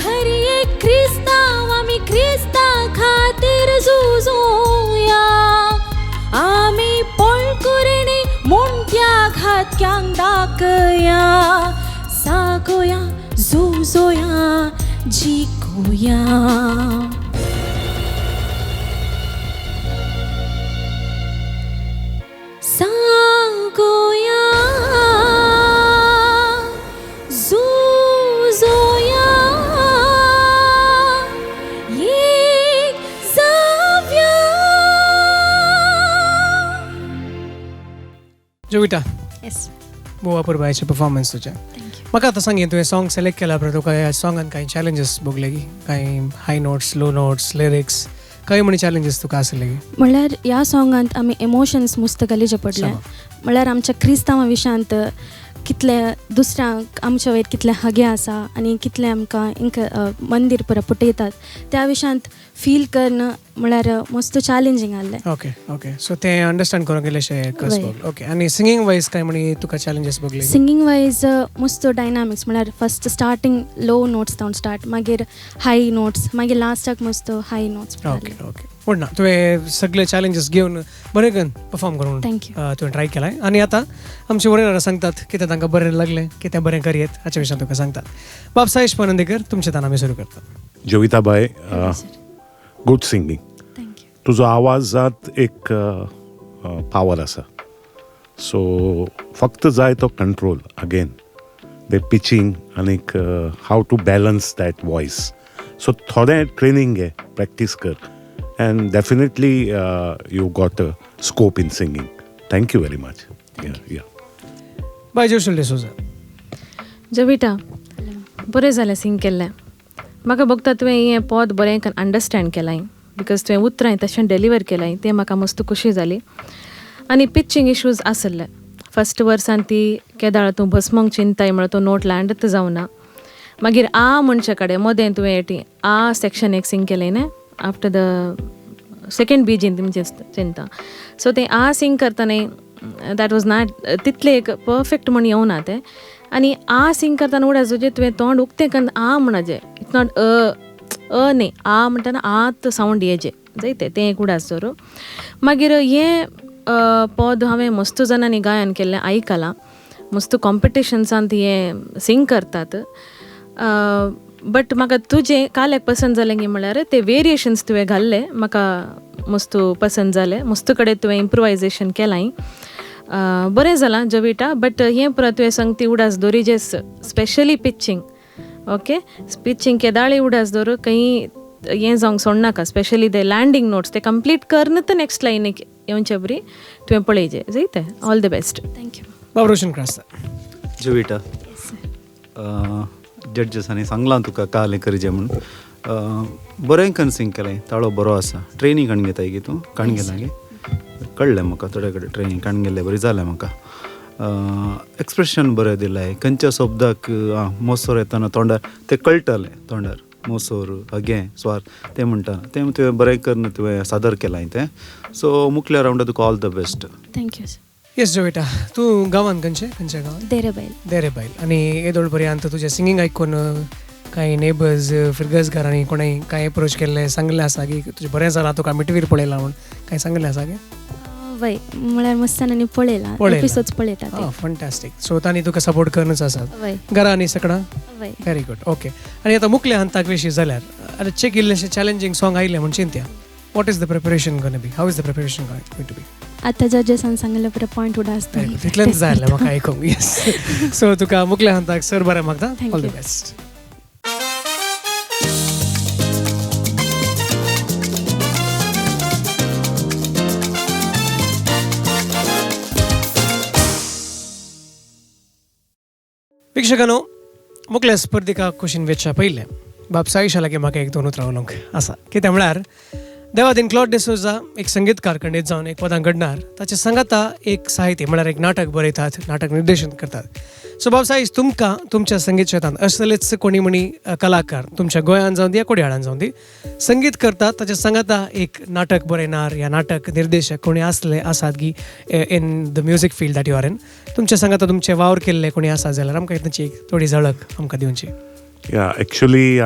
हर एक क्रिस्ताव आमी क्रिस्ता खातीर झुजोया आमी पळकुरणे मोंट्या घातक्यांक दाखया जागोया झुजोया जिकोया जागोया झुजोया एक जावया. जोविता येस बुवा पुरबायचे परफॉर्मन्स तुझे म्हाका आतां सांग तुवें सॉंग सिलेक्ट केला पळय तुका ह्या सॉंगान कांय चॅलेंजीस भोगले की कांय हाय नोट्स लो नोट्स लिरिक्स कांय म्हणी चॅलेंजीस तुका आसले की म्हणल्यार ह्या सॉंगांत आमी इमोशन्स मुस्त घालीचे पडले म्हणल्यार आमच्या क्रिस्तांवा विशयांत कितले दुसऱ्यांक आमच्या वयर कितले हगे आसा आनी कितले आमकां इंका मंदीर पुरा पटयतात त्या विशयांत फील करणं म्हळ्यार मस्त चॅलेंजींग आहलें. ओके ओके सो ते अंडरस्टँड करूंक गेलेशें कस ओके आनी सिंगींग वायज कांय म्हणी तुका चॅलेंजीस भोगले सिंगींग वायज मस्त डायनामिक्स म्हळ्यार फस्ट स्टार्टींग लो नोट्स जावन स्टार्ट मागीर हाय नोट्स मागीर लास्टाक मस्त हाय नोट्स. ओके ओके पूण ना तुवें सगळे चॅलेंजीस घेवन बरें करून परफॉर्म करून थँक्यू तुवें ट्राय केलाय आनी आतां आमचे वडीलरां सांगतात कितें तांकां बरें लागलें कितें बरें करयेत हाच्या विशयान तुका सांगतात. बाब साईश पनंदेकर तुमचे तान आमी सुरू करतात. जोविताबाई गुड सिंगींग थँक्यू. तुजो आवाजात एक पावर आसा सो फक्त जाय तो कंट्रोल अगेन ते पिचींग आनीक how to balance that voice so थोडें ट्रेनींग घे प्रॅक्टीस कर and definitely you got a scope in singing. Thank you very much. Yeah. बाय जोशुल डिसोजा. जविटा बरें जालें सिंग केल्लें म्हाका भोगता तुवें हें पद बरें अंडरस्टँड केलां बिकॉज तुवें उतरां तशें डेलिवर केलां तें म्हाका मस्त खुशी जाली. आनी पिच्चींग इश्यूज आसले फस्ट वर्सान ती केदाळ तूं भस्मंक चिंताय म्हळ्यार तो नोट लँडच जावना मागीर आ म्हणचे कडेन मदें तुवें एटी आ सेक्शन एक सिंग केलें न्ही आफ्टर द सेकेंड बीजीन तुमचे चिंता सो तें आ सिंग करतना दॅट वॉज नॉट तितलें एक परफेक्ट म्हण येवना तें आनी आ सिंग करतना उडास जे तुवें तोंड उक्तें करून आ म्हणजे इट्स नॉट अ न्ही आ म्हणटना आत सावंड येजे जायते तें एक उडास जर मागीर हें पद हांवें मस्त जाणांनी गायन केल्लें आयकलां मस्त कॉम्पिटिशन्सांत हें सिंग करतात बट म्हाका तुजें काल एक पसंद जालें की म्हळ्यार ते वेरिएशन्स तुवें घाल्ले म्हाका मस्त पसंद जालें मस्त कडेन तुवें इम्प्रोवायजेशन केलां बरें जालां जविटा बट हें परत तुवें सांगती उडास दोरी जे स्पेशली पिच्चींग ओके पिच्चींग केदाळी उडास दोर खंय हें जावंक सोडनाका स्पेशली ते लँडींग नोट्स ते कंप्लीट करनच नेक्स्ट लायनीक येवचे बरी तुवें पळयचे जायते ऑल द बेस्ट. थँक्यू. बाब रोशन क्रास्ता. जोविटा जड्जसांनी सांगलां तुका कालें करचें म्हणून बरें करून सिंग केलें ताळो बरो आसा ट्रेनींग काण घेताय गी तूं काण गेलां गे कळ्ळें म्हाका थोडे कडेन ट्रेनींग काण गेल्लें बरें जालें म्हाका एक्सप्रेशन बरें दिलें खंयच्या शब्दाक मोसोर येताना तोंडार तें कळटालें तोंडार मोसोर हगें स्वार तें म्हणटा तें तुवें बरें करून तुवें सादर केलां तें सो मुखल्या रावंडाक तुका all the best. Thank you. Yes Jovita तूं गांवांत खंयच्या गांवांत देरेबायल. देरेबायल आनी येदोळ पर्यंत तुजें सिंगींग आयकून कांय नेबर्स फिरगसगारांनी कोणाय कांय अप्रोच केल्लें सांगलें आसा की तुजें बरें जालां तुका मिटवीर पळयलां म्हूण कांय सांगलें आसा गे वय म्हळ्यार मस्तानांनी पळयलां एपिसोड्स पळयतात. फंटास्टीक सो तांणी तुका सपोर्ट करूनच आसात वय घरा आनी सकडां वय व्हेरी गुड ओके. आनी आतां मुखल्या हांताक विशीं जाल्यार आतां चेक इल्लेशें चॅलेंजींग सॉंग आयलें म्हण चिंत्या. What is the preparation gone be? How is the preparation going to be? आतां जजेसान सांगलें बरें पॉयंट उडा आसता तितलेंच जाय आसलें म्हाका आयकूंक. येस. सो तुका मुखल्या हांताक सर बरें मागता. All the best. वीक्षकांनो, मुखल्या स्पर्धिकाक क्वेश्चन वेचच्या पयलें बाब साईशा लागीं म्हाका एक दोन उतरां उलोवंक आसा. कित्याक म्हळ्यार देवादीन क्लॉड डिसोजा एक संगीतकार खंडीत जावन एक पदां घडणार, ताचे सांगाता एक साहित्य म्हळ्यार एक नाटक बरयतात, नाटक निर्देशन करतात. सो बाब साईश, तुमकां तुमच्या संगीत क्षेत्रांत असलेच कोणी म्हणी कलाकार तुमच्या गोंयांत जावं दी या कोड्याळांत जावं दी संगीत करतात, ताचे सांगाता एक नाटक बरयणार या नाटक निर्देशक कोणी असले आसात की in the music field that you are in, तुमच्या सांगाता तुमचे वावर केल्ले कोणी आसा जाल्यार आमकां ताची एक थोडी झळक आमकां दिवची. या एक्चुली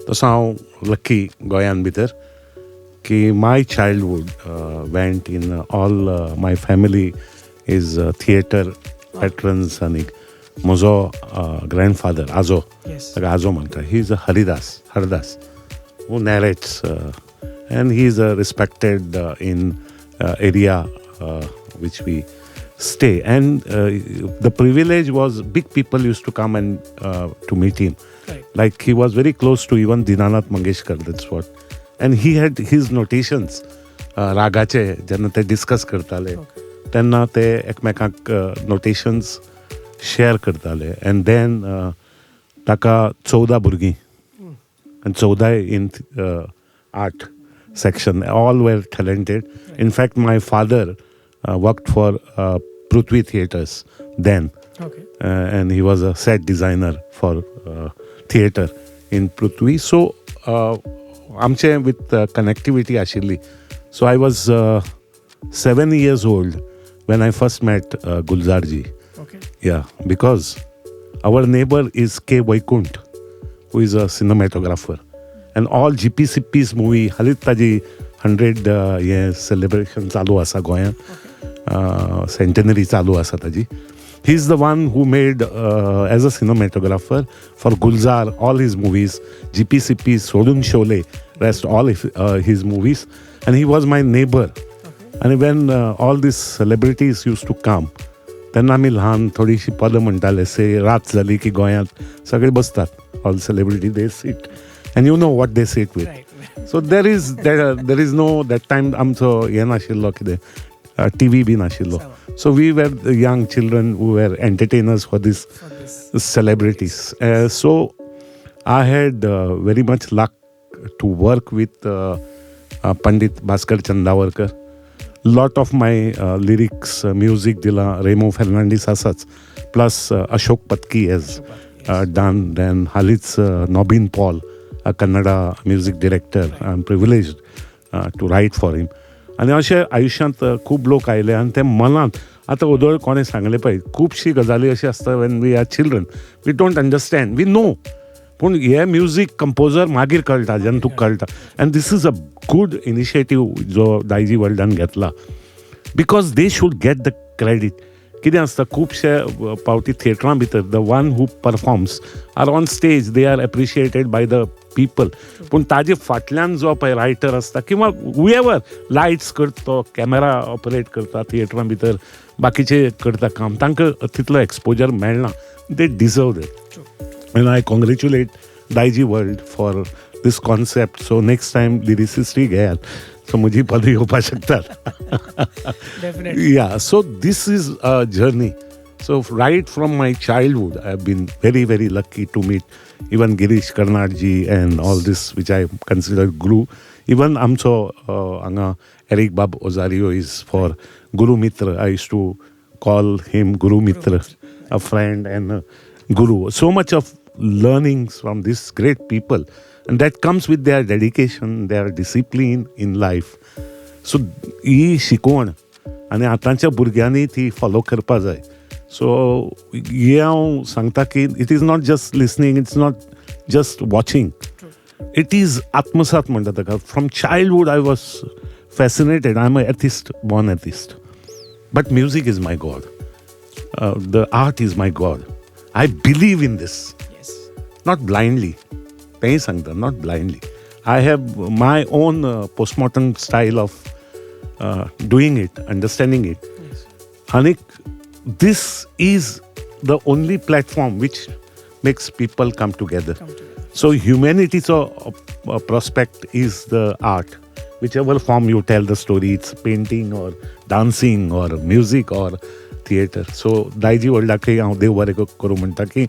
तसो हांव लकी गोंयान भितर की my childhood went in all my family is theatre patrons आनीक म्हजो ग्रँडफादर आजो, ताका आजो म्हणटा, he is a Hardas who narrates and he is a respected in area which we stay, and the privilege was big people used to come and to meet him. Right. Like he was very close to even Dinanath Mangeshkar, that's what. And he had his notations ragache jenna te discuss kartale, tenna te ekmekak notations share kartale, and then taka 14 burgi and 14 in art section, all were talented. In fact, my father worked for Prithvi Theatres then, and he was a set designer for theatre in Prithvi. So amche with connectivity ashilli. So I was 7 years old when I first met Gulzarji. Yeah, because our neighbor is K. Vaikunt, who is a cinematographer, and all GPCP's movie halit taji 100 years celebration चालू आसा गोंयांत, centenary चालू आसा ताजी. He is the one who made as a cinematographer for Gulzar all his movies, GPCP सोडून Sholay rest all his movies, and he was my neighbor. And when all these celebrities used to come, तेन्ना आमी ल्हान थोडीशी पदां म्हणटाले, से रात जाली की गोंयांत सगळे बसतात, all celebrity they seat, and you know what they sit with. So there is no that time आमचो हें नाशिल्लो कितें TV बी नाशिल्लो. So we were the young children who were entertainers for these celebrities. So I had very much luck to work with Pandit Bhaskar Chandavarkar. Lot of my lyrics, music dila Remo Fernandez asats, plus Ashok Patki has done, then Halit's Nobin Paul, a Kannada music director. I'm privileged to write for him. आनी अशें आयुश्यांत खूब लोक आयले आनी ते मनांत आतां ओदोळ कोणें सांगलें पळय, खुबशी गजाली अशी आसता when we are children we don't understand, we know, पूण हे म्युजीक कंपोजर मागीर कळटा जेन्ना तुका कळटा. And this is a good initiative जो दायजी वर्ल्डान घेतला, because they should get the credit. कितें आसता खुबशे पावटी थिएटरां भितर the one who performs are on stage, they are appreciated by the people, पूण ताजे फाटल्यान जो पळय रायटर आसता किंवा हुएवर लायट्स करता, कॅमेरा ऑपरेट करता थिएटरां भितर, बाकीचे करता काम, तांकां तितलो एक्सपोजर मेळना. They deserve that. And I congratulate Daiji world for this concept. So next time लिरिसिस्टूय घेयात, सो म्हजी पदां येवपाक शकतात. Yeah, so this is a journey. So right from my childhood, I've been very, very lucky to meet even Girish Karnadji and all this, which I consider guru. Even amso anga Eric Bab Ozario is for Guru Mitra. I used to call him Guru Mitra, a friend and a guru. So much of learnings from these great people, and that comes with their dedication, their discipline in life. So ही शिकवण आनी आतांच्या भुरग्यांनी ती follow करपा जाय. So हे हांव सांगता की it is not just listening, it's not just watching, it is आत्मसात म्हणटा ताका. From childhood I was fascinated. I am a atheist, born atheist, but music is my God, the art is my God, I believe in this. Yes. Not blindly. Nahi sangta, not blindly. I have my own postmodern style of doing it, understanding it. Yes. Hanik, this is the only platform which makes people come together. So humanity's prospect is the art. Whichever form you tell the story, it's painting or dancing or music or theater. So दायजी वडला की हांव देव बरें करूं म्हणटा की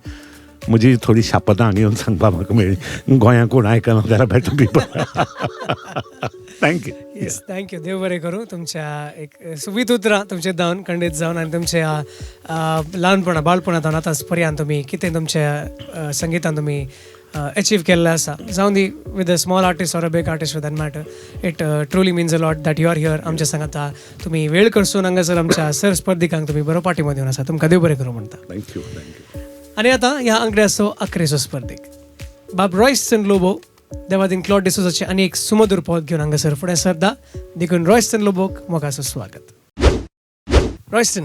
म्हजी थोडी शापतां आनी येवन सांगपा म्हाका मेळ्ळी गोंयांत कोण आयकना जाल्यार better people. Thank you. Yes, thank you. देव बरें करूं. तुमच्या एक सुबीत उतरां तुमचे जावन खंडीत जावन आनी तुमच्या ल्हानपणा बाळपणांतून आतां पर्यंत तुमी कितें तुमच्या संगीतान तुमी अचीव केल्लें आसा, जावं दी with a small artist or a big artist for that matter, it truly means a lot that you are here आमच्या सांगाता. तुमी वेळ करसून हांगासर आमच्या सर स्पर्धिकांक तुमी बरो पाठिंबो दिवन आसा. तुमकां देव बरें करूं म्हणटा. थँक्यू. थँक्यू. आनी आतां ह्या आंकड्याचो 11सो स्पर्धीक बाब रॉयस्टन लोबो देवादीन क्लॉड डिसोजाचे आनी एक सुमधुर पद घेवन हांगासर फुडें सरता. देखून रॉयस्टन लोबोक मोगाचो स्वागत. रॉयस्टन,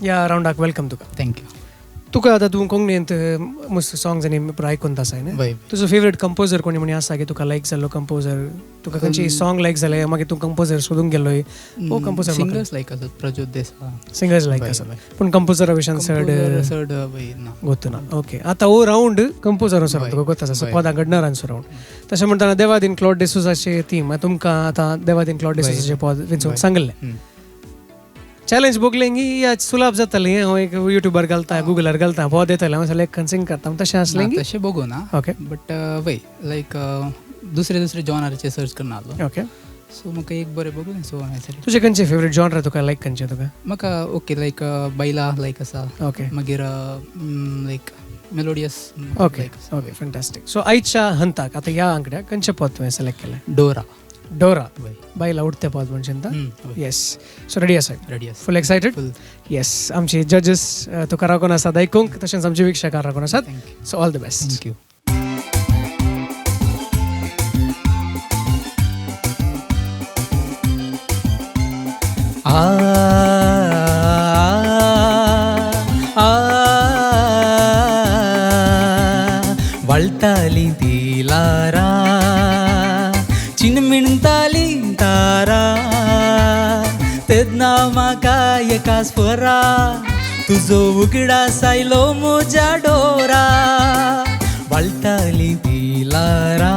ह्या रावंडाक वेलकम तुका. थँक्यू. तुका आतां तूं कोंकणींत मस्त सॉंग्स आनी आयकून आसाय न्ही. तुजो फेवरेट कंपोजर कोणी म्हणी आसा की तुका लायक जाल्लो कंपोजर, तुका खंयची सॉंग लायक जालें मागीर तूं कंपोजर सोदूंक गेल्लोय? हो कंपोजर सिंगर्स लायक आसात, प्रज्योत देसाय. सिंगर्स लायक आसा पूण कंपोजरा विशयान चड ना ಗೊತ್ತು ना. ओके, आतां हो रावंड कंपोजरांचो रावंड तुका गोत आसा, पदां घडणारांचो रावंड. तशें म्हणटाना देवादीन क्लॉड डिसोजाचे थीम तुमकां आतां देवादीन क्लॉड डिसोजाचें पद विंचून सांगलें. चॅलेंज बोगलेंगी या सुलभ जातालें. हांव एक युट्यूबार घालता, गुगलार घालता, पद येतालें, हांव एक सिंग करता, तशें आसलें की तशें बघू ना. ओके, बट वय लायक दुसरे जॉनराचे सर्च करना आसलो. ओके. सो म्हाका एक बरें बघू सो हांवें तुजें खंयचें फेवरेट जॉनर तुका लायक खंयचें तुका? म्हाका ओके लायक बैला लायक आसा. ओके, मागीर like melodious. Okay, okay, fantastic. So आयच्या हंताक आतां ह्या आंकड्याक खंयचें पद तुवें सिलेक्ट केलें? डोरा. डोरा, बायला उठते पद म्हणचें. येस. सो रेडी आसा? रेडी आसा. फुल एक्सायटेड? येस. आमची जजीस तुका राखून आसात आयकूंक, तशेंच आमची विक्षकां राखून आसात. So all the best. Thank you. वळताली दिलारा चिनमिणताली तारा तेदना म्हाका एका स्वरा तुजो उगडा सायलो म्हज्या डोरा. वळताली दिलारा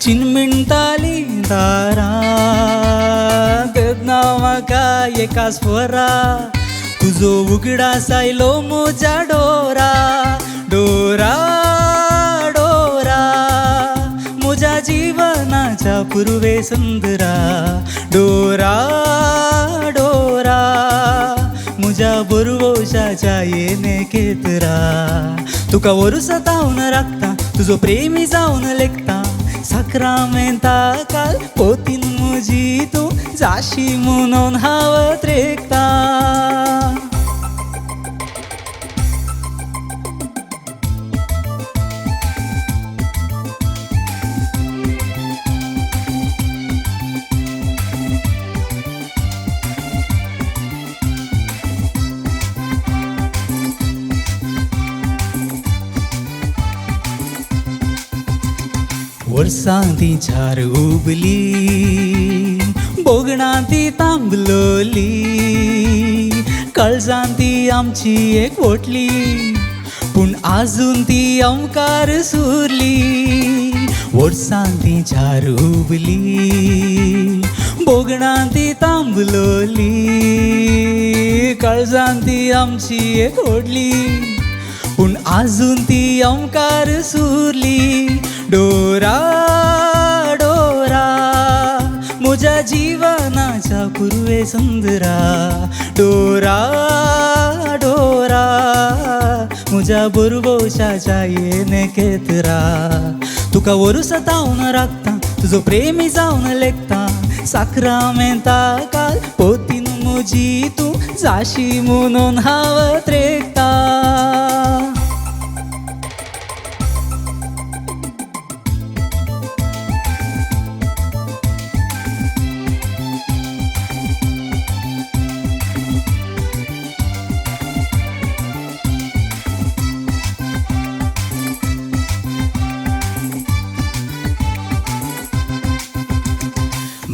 चिनमिणताली तारा तेदना म्हाका एका स्वरा तुजो उगडा सायलो म्हज्या डोरा. डोरा डोरा म्हज्या जीवनाच्या पुर्वे सुंदरा. डोरा डोरा म्हज्या बरोवशाच्या येणे केतरा. तुका वर्सां जावन राखता, तुजो प्रेमी जावन लेखता. साक्रामेंता काल पोतीन म्हजी तूं जाशी म्हणून हांव त्रेकता. वर्सां ती झार उबली, बोगणां ती तांबलोली, काळजां ती आमची एक वटली, पूण आजून ती अमकार सुरली. वर्सां ती झार उबली, बोगणां ती तांबलोली, काळजां ती आमची एक वटली, पूण आजून ती अमकार सुरली. डोरा डोरा म्हज्या जीवनाच्या पुर्वे सुंदरा. डोरा डोरा म्हज्या बरोवशाच्या येणे केतरा. तुका वर्सां जावन राखता, तुजो प्रेमी जावन लेखता. साक्रामेंता काल पोतीन म्हजी तूं जाशी म्हणून हांव त्रेकता.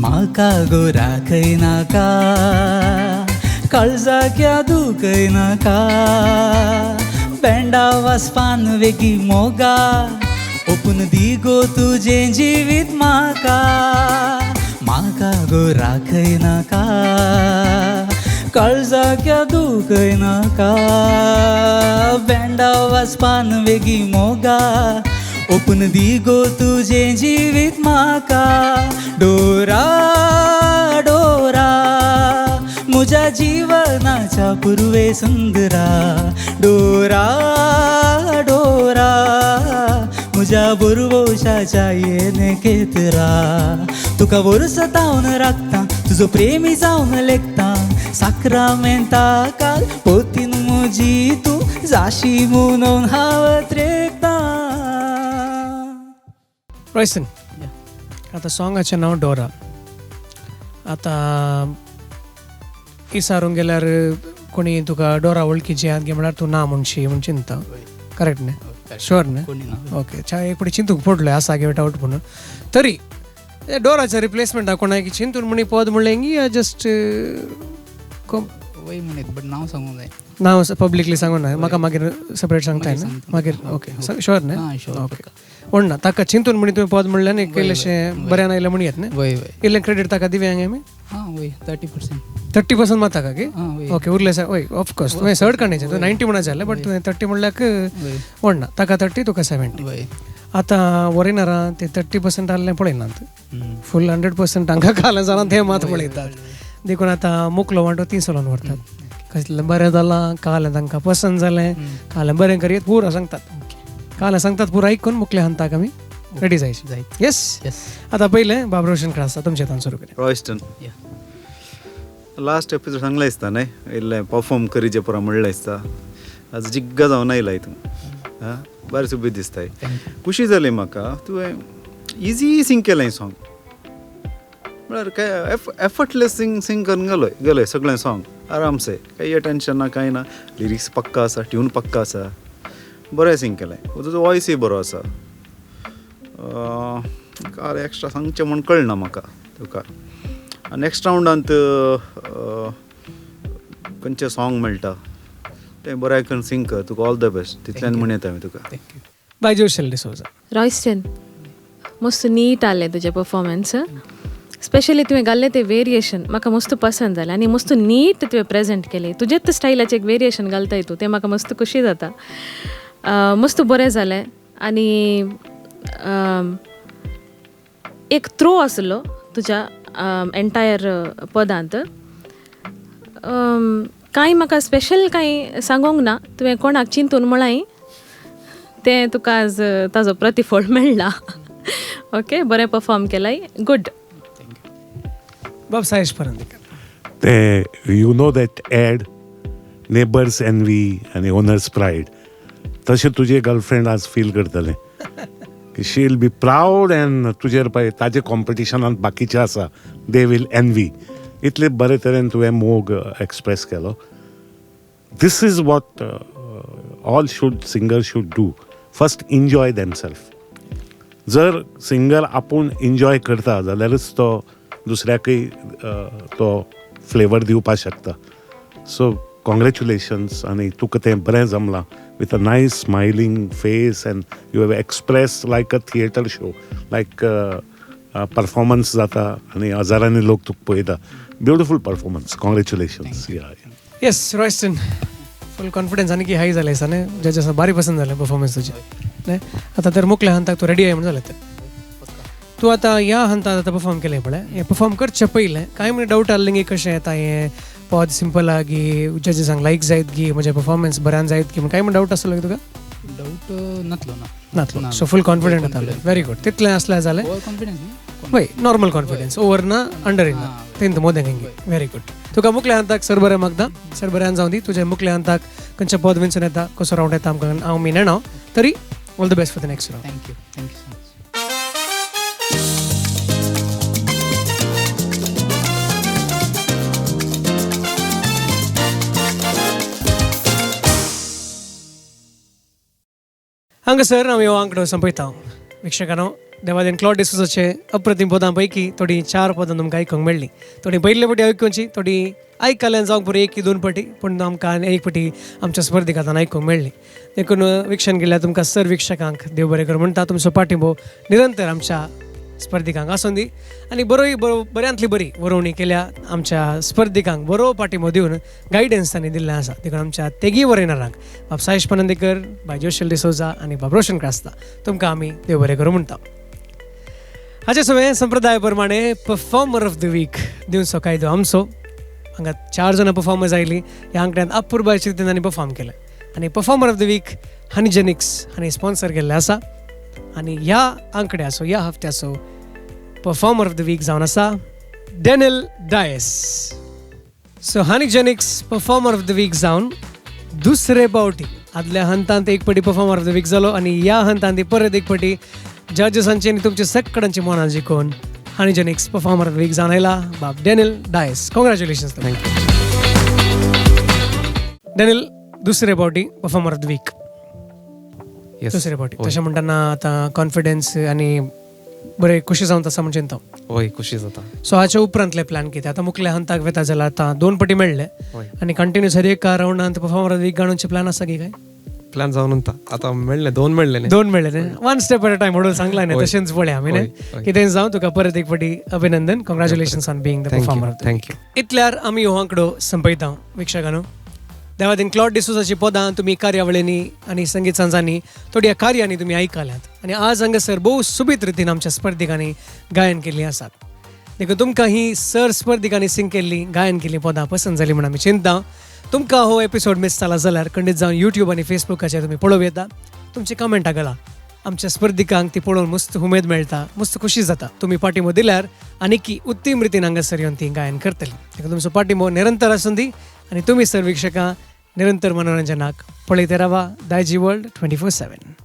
म्हाका गो राखय नाका काळजाक्या दुखय नाका बँडा वाजपान वेगी मोगा ओपून दी गो तुजें जिवीत म्हाका म्हाका गो राखय नाका काळजाक्या दुखय नाका बँडा वाजपान वेगी मोगा ओपून दी गो तुजें जिवीत म्हाका डोरा डोरा म्हज्या जिवनाच्या पुर्वे सुंदरा डोरा डोरा म्हज्या बरोवशाच्या येने केतरा तुका वर्स तावन राखता तुजो प्रेमी जावन लेखता साक्रामेंता काल पोतीन म्हजी तूं जाशी म्हणून हांव त्रेकता. रॉयसन, आता सॉंगाचें नांव डोरा. आतां इसारूंक गेल्यार कोणी तुका डोरा वळखीची आहात गे म्हळ्यार तूं ना म्हणशी म्हूण चिंता. करेक्ट न्ही? शुअर न्ही? ओके. एक फुडें चिंतूंक पडलो आसा गे आउट म्हणून. तरी डोराच्या रिप्लेसमेंट कोणाक चिंतून म्हणी पद म्हणलें या जस्ट वय म्हणत बट नांव सांगूंक जाय. नांव पब्लिकली सांगून ना म्हाका मागीर सेपरेट सांगताय ना मागीर. ओके शुअर न्ही? ओके. म्हण ना ताका चिंतून म्हणी तुवें पद म्हणलें न्ही इल्लेशें बऱ्यान आयलें म्हणी येत न्ही? वय वय इल्लें क्रेडीट ताका दिव्यांग आमी. वय 30%. 30% मात ताका की? ओके. उरले वय ऑफकोर्स तुवें चड काडणेचें तुवें 90 म्हणा जालें बट तुवें 30 म्हणल्याक म्हण ना ताका 30 तुका 70. आतां वरिनारां ते 30% आहलें पळयनात. फूल 100% तांकां कालें जालां तें मात पळयतात. देखून आतां मुकलो वांटो ती चलोवन व्हरतात. कसलें बरें जालां कालें तांकां पसंद जालें कालें बरें करयत पुरो सांगतात. कालें सांगतात पुरो आयकून मुकले हांताक आमी रेडी जायची. येस. आतां पयलें बाब रोशन क्रास तुमचे तान सुरू करूया. रॉयस्टन लास्ट एपिसोड सांगलें दिसता न्ही इल्लें परफॉर्म करीचे पुरो म्हणलें दिसता. आज जिग्गा जावन आयला हितून. बरें सुबीत दिसताय. खुशी जाली म्हाका तुवें इजी सिंग केलें सॉंग म्हळ्यार काय एफर्टलेस सिंग करून गेलोय सगळें सॉंग आरामसे काही टेन्शन ना कांय ना. लिरिक्स पक्का आसा ट्यून पक्का आसा बरें सिंग केलें. तुजो वॉयसूय बरो आसा. काल एक्स्ट्रा सांगचें म्हण कळना म्हाका तुका. नेक्स्ट रावंडांत खंयचें सॉंग मेळटा तें बरें करून सिंग कर. तुका ऑल द बेस्ट तितल्यान म्हण येता हांवें तुका. बाय जोशेल डिसोजा. रॉयस्टन मस्त नीट आलें तुजें परफॉर्मन्स. स्पेशली तुवें घाल्लें तें वेरिएशन म्हाका मस्त पसंद जालें आनी मस्त नीट तुवें प्रेजेंट केलें. तुजेच स्टायलाचें एक वेरिएशन घालताय तूं तें म्हाका मस्त खुशी जाता. मस्त बरें जालें आनी एक थ्रो आसलो तुज्या एंटायर पदांत. कांय म्हाका स्पेशल कांय सांगूंक ना. तुवें कोणाक चिंतून म्हळाय तें तुका आज ताजो प्रतिफळ मेळ्ळा. ओके बरें परफॉर्म केलाय. गुड. बाब सायश परंदीकर. ते you know that ad neighbours envy आनी ओनर्स प्रायड तशें तुजे गर्लफ्रेंड आज फील करतलें की she will be proud and तुजेर पळय ताजे कॉम्पिटिशनांत बाकीचे आसा दे वील एनवी. इतले बरे तरेन तुवें मोग एक्सप्रेस केलो. This is what all singer should do. First enjoy themselves. जर सिंगर आपूण एन्जॉय करता जाल्यारच तो दुसऱ्याकय तो फ्लेवर दिवपाक शकता. सो कॉंग्रेच्युलेशन्स आनी तुका तें बरें जमलां with a nice smiling face and you have express like a theatre show like performance जाता आनी हजारांनी लोक तुका पळयता. Beautiful performance. Congratulations. Yes Royston full confidence आनी की हाय जालें दिसता न्ही. जज बारी पसंद जालें परफॉर्मन्स तुजें न्ही. आतां तर मुकल्या हांताक तूं रेडी आय म्हण जालें तर तूं आतां ह्या हांताक आतां परफॉर्म केलें पळय हें परफॉर्म करचें पयलें कांय म्हण डावट आहलें की कशें येता हें पद सिंपल आहा गी जजीसांक लायक जायत गी म्हजें परफॉर्मन्स बऱ्यान जायत की कांय म्हण डावट आसलो तुका? डाऊट नातलो नातलो. सो फूल कॉन्फिडंट जातालें. Very good. तितलें आसल्यार जालें. हय नॉर्मल कॉन्फिडन्स ओवर ना अंडर इन ना तेंत मोदें घेंगी. Very good. तुका मुकल्या हांताक सर बरें मागता. सर बऱ्यान जावं दी. तुजें मुकल्या हांताक खंयचें पद विंचून येता कसो रावंड येता आमकां हांव मी नेणो. तरी all the best for the next round. Thank you so much. हांगासर हांव ह्यो आंकडो संपयता. विक्षकानो देवादेन क्लॉड डिसूजाचे अप्रतिम पदां पैकी थोडी 4 पदां तुमकां आयकूंक मेळ्ळी. थोडी पयले फावटी आयकुची, थोडी आयकल्यान जावंक पुरो 1-2 फावटी, पूण आमकां एक फावटी आमच्या स्पर्धिकांतान आयकूंक मेळ्ळी. देखून विक्षण केल्यार तुमकां सर्व विक्षकांक देव बरें कर म्हणटा. तुमचो पाठिंबो निरंतर आमच्या स्पर्धिकांक आसूं दी आनी बऱ्यांतली बरी वरोवणी केल्या आमच्या स्पर्धिकांक बरो पाठिंबो दिवन गायडन्स तांणी दिल्लें आसा. देखून आमच्या तेगी वरेनरांक बाब सायश पनंदेकर, बाय जोशेल डिसोजा आनी बाब रोशन क्रास्ता तुमकां आमी देव बरें करूं म्हणटा. हाचे सगळें संप्रदाया प्रमाणे परफॉर्मर ऑफ द वीक दिवचो कायदो आमचो. हांगा 4 जाणां परफॉर्मर्स आयलीं. ह्या आंकड्यांत अपुर्बायेच्या रितीन तांणी परफॉर्म केलें आनी परफॉर्मर ऑफ द वीक हनी जेनिक्स हांणी स्पॉन्सर केल्लें आसा. आनी ह्या आंकड्याचो ह्या हफ्त्याचो परफॉर्मर ऑफ द वीक जावन आसा डॅनियल डायस. सो हनी जेनिक्स परफॉर्मर ऑफ द वीक जावन दुसरे फावटी आदल्या हंतांत एक फावटी परफॉर्मर ऑफ द वीक जालो आनी ह्या हंतांत परत एक फावटी जजेसांची आनी तुमच्या सगळ्यांची मनां जिखून हनी जेनिक्स परफॉर्मर ऑफ द वीक जावन आयला बाब डॅनियल डायस. कॉंग्रॅच्युलेशन्स. थँक्यू डॅनियल. दुसरे फावटी परफॉर्मर ऑफ द वीक. दुसरे फावटी तशें म्हणटना आतां कॉन्फिडन्स आनी बरें खुशी जावन आसा म्हणजे तो. हय खुशी जाता. सो हाचे उपरांतले प्लॅन कितें? आतां मुखल्या हंताक वेता जाल्यार आतां 2 फावटी मेळ्ळे आनी कंटिन्यूस हर एका रावंडांत परफॉर्मर ऑफ द वीक गाणूचे प्लॅन आसा की काय? प्लॅन जावन उरता. आतां मेळ्ळे 2 मेळ्ळे न्ही. 2 मेळ्ळे न्ही. 1 स्टेप एट अ टायम म्हणून सांगला न्ही. तशेंच पळया आमी न्ही. कितें जावं तुका परत एक फावटी अभिनंदन. Congratulations on being the performer. Thank you. इतल्यार आमी हो आंकडो संपयता विक्षकांनो. देवादेन क्लॉड डिसूजाची पदां तुमी कार्यावळींनी आनी संगीत सांजांनी थोड्या कार्यांनी तुमी आयकल्यात आनी आज हांगासर भोव सुबीत रितीन आमच्या स्पर्धिकांनी गायन केल्लीं आसात. देखून तुमकां ही सर स्पर्धिकांनी सिंग केल्ली गायन केल्लीं पदां पसंत जाली म्हण आमी चिंता. तुमकां हो एपिसोड मिस जाला जाल्यार खंडीत जावन यूट्यूब आनी फेसबुकाचेर तुमी पळोवं येता. तुमची कमेंटां घाला. आमच्या स्पर्धिकांक ती पळोवन मस्त उमेद मेळटा, मस्त खुशी जाता. तुमी पाठिंबो दिल्यार आनीक उत्तम रितीन हांगासर येवन ती गायन करतली. देखून तुमचो पाठिंबो निरंतर आसूं दी आनी तुमी सर विक्षकां निरंतर मनोरंजनाक पळयते रावा दायजी वर्ल्ड 24/7.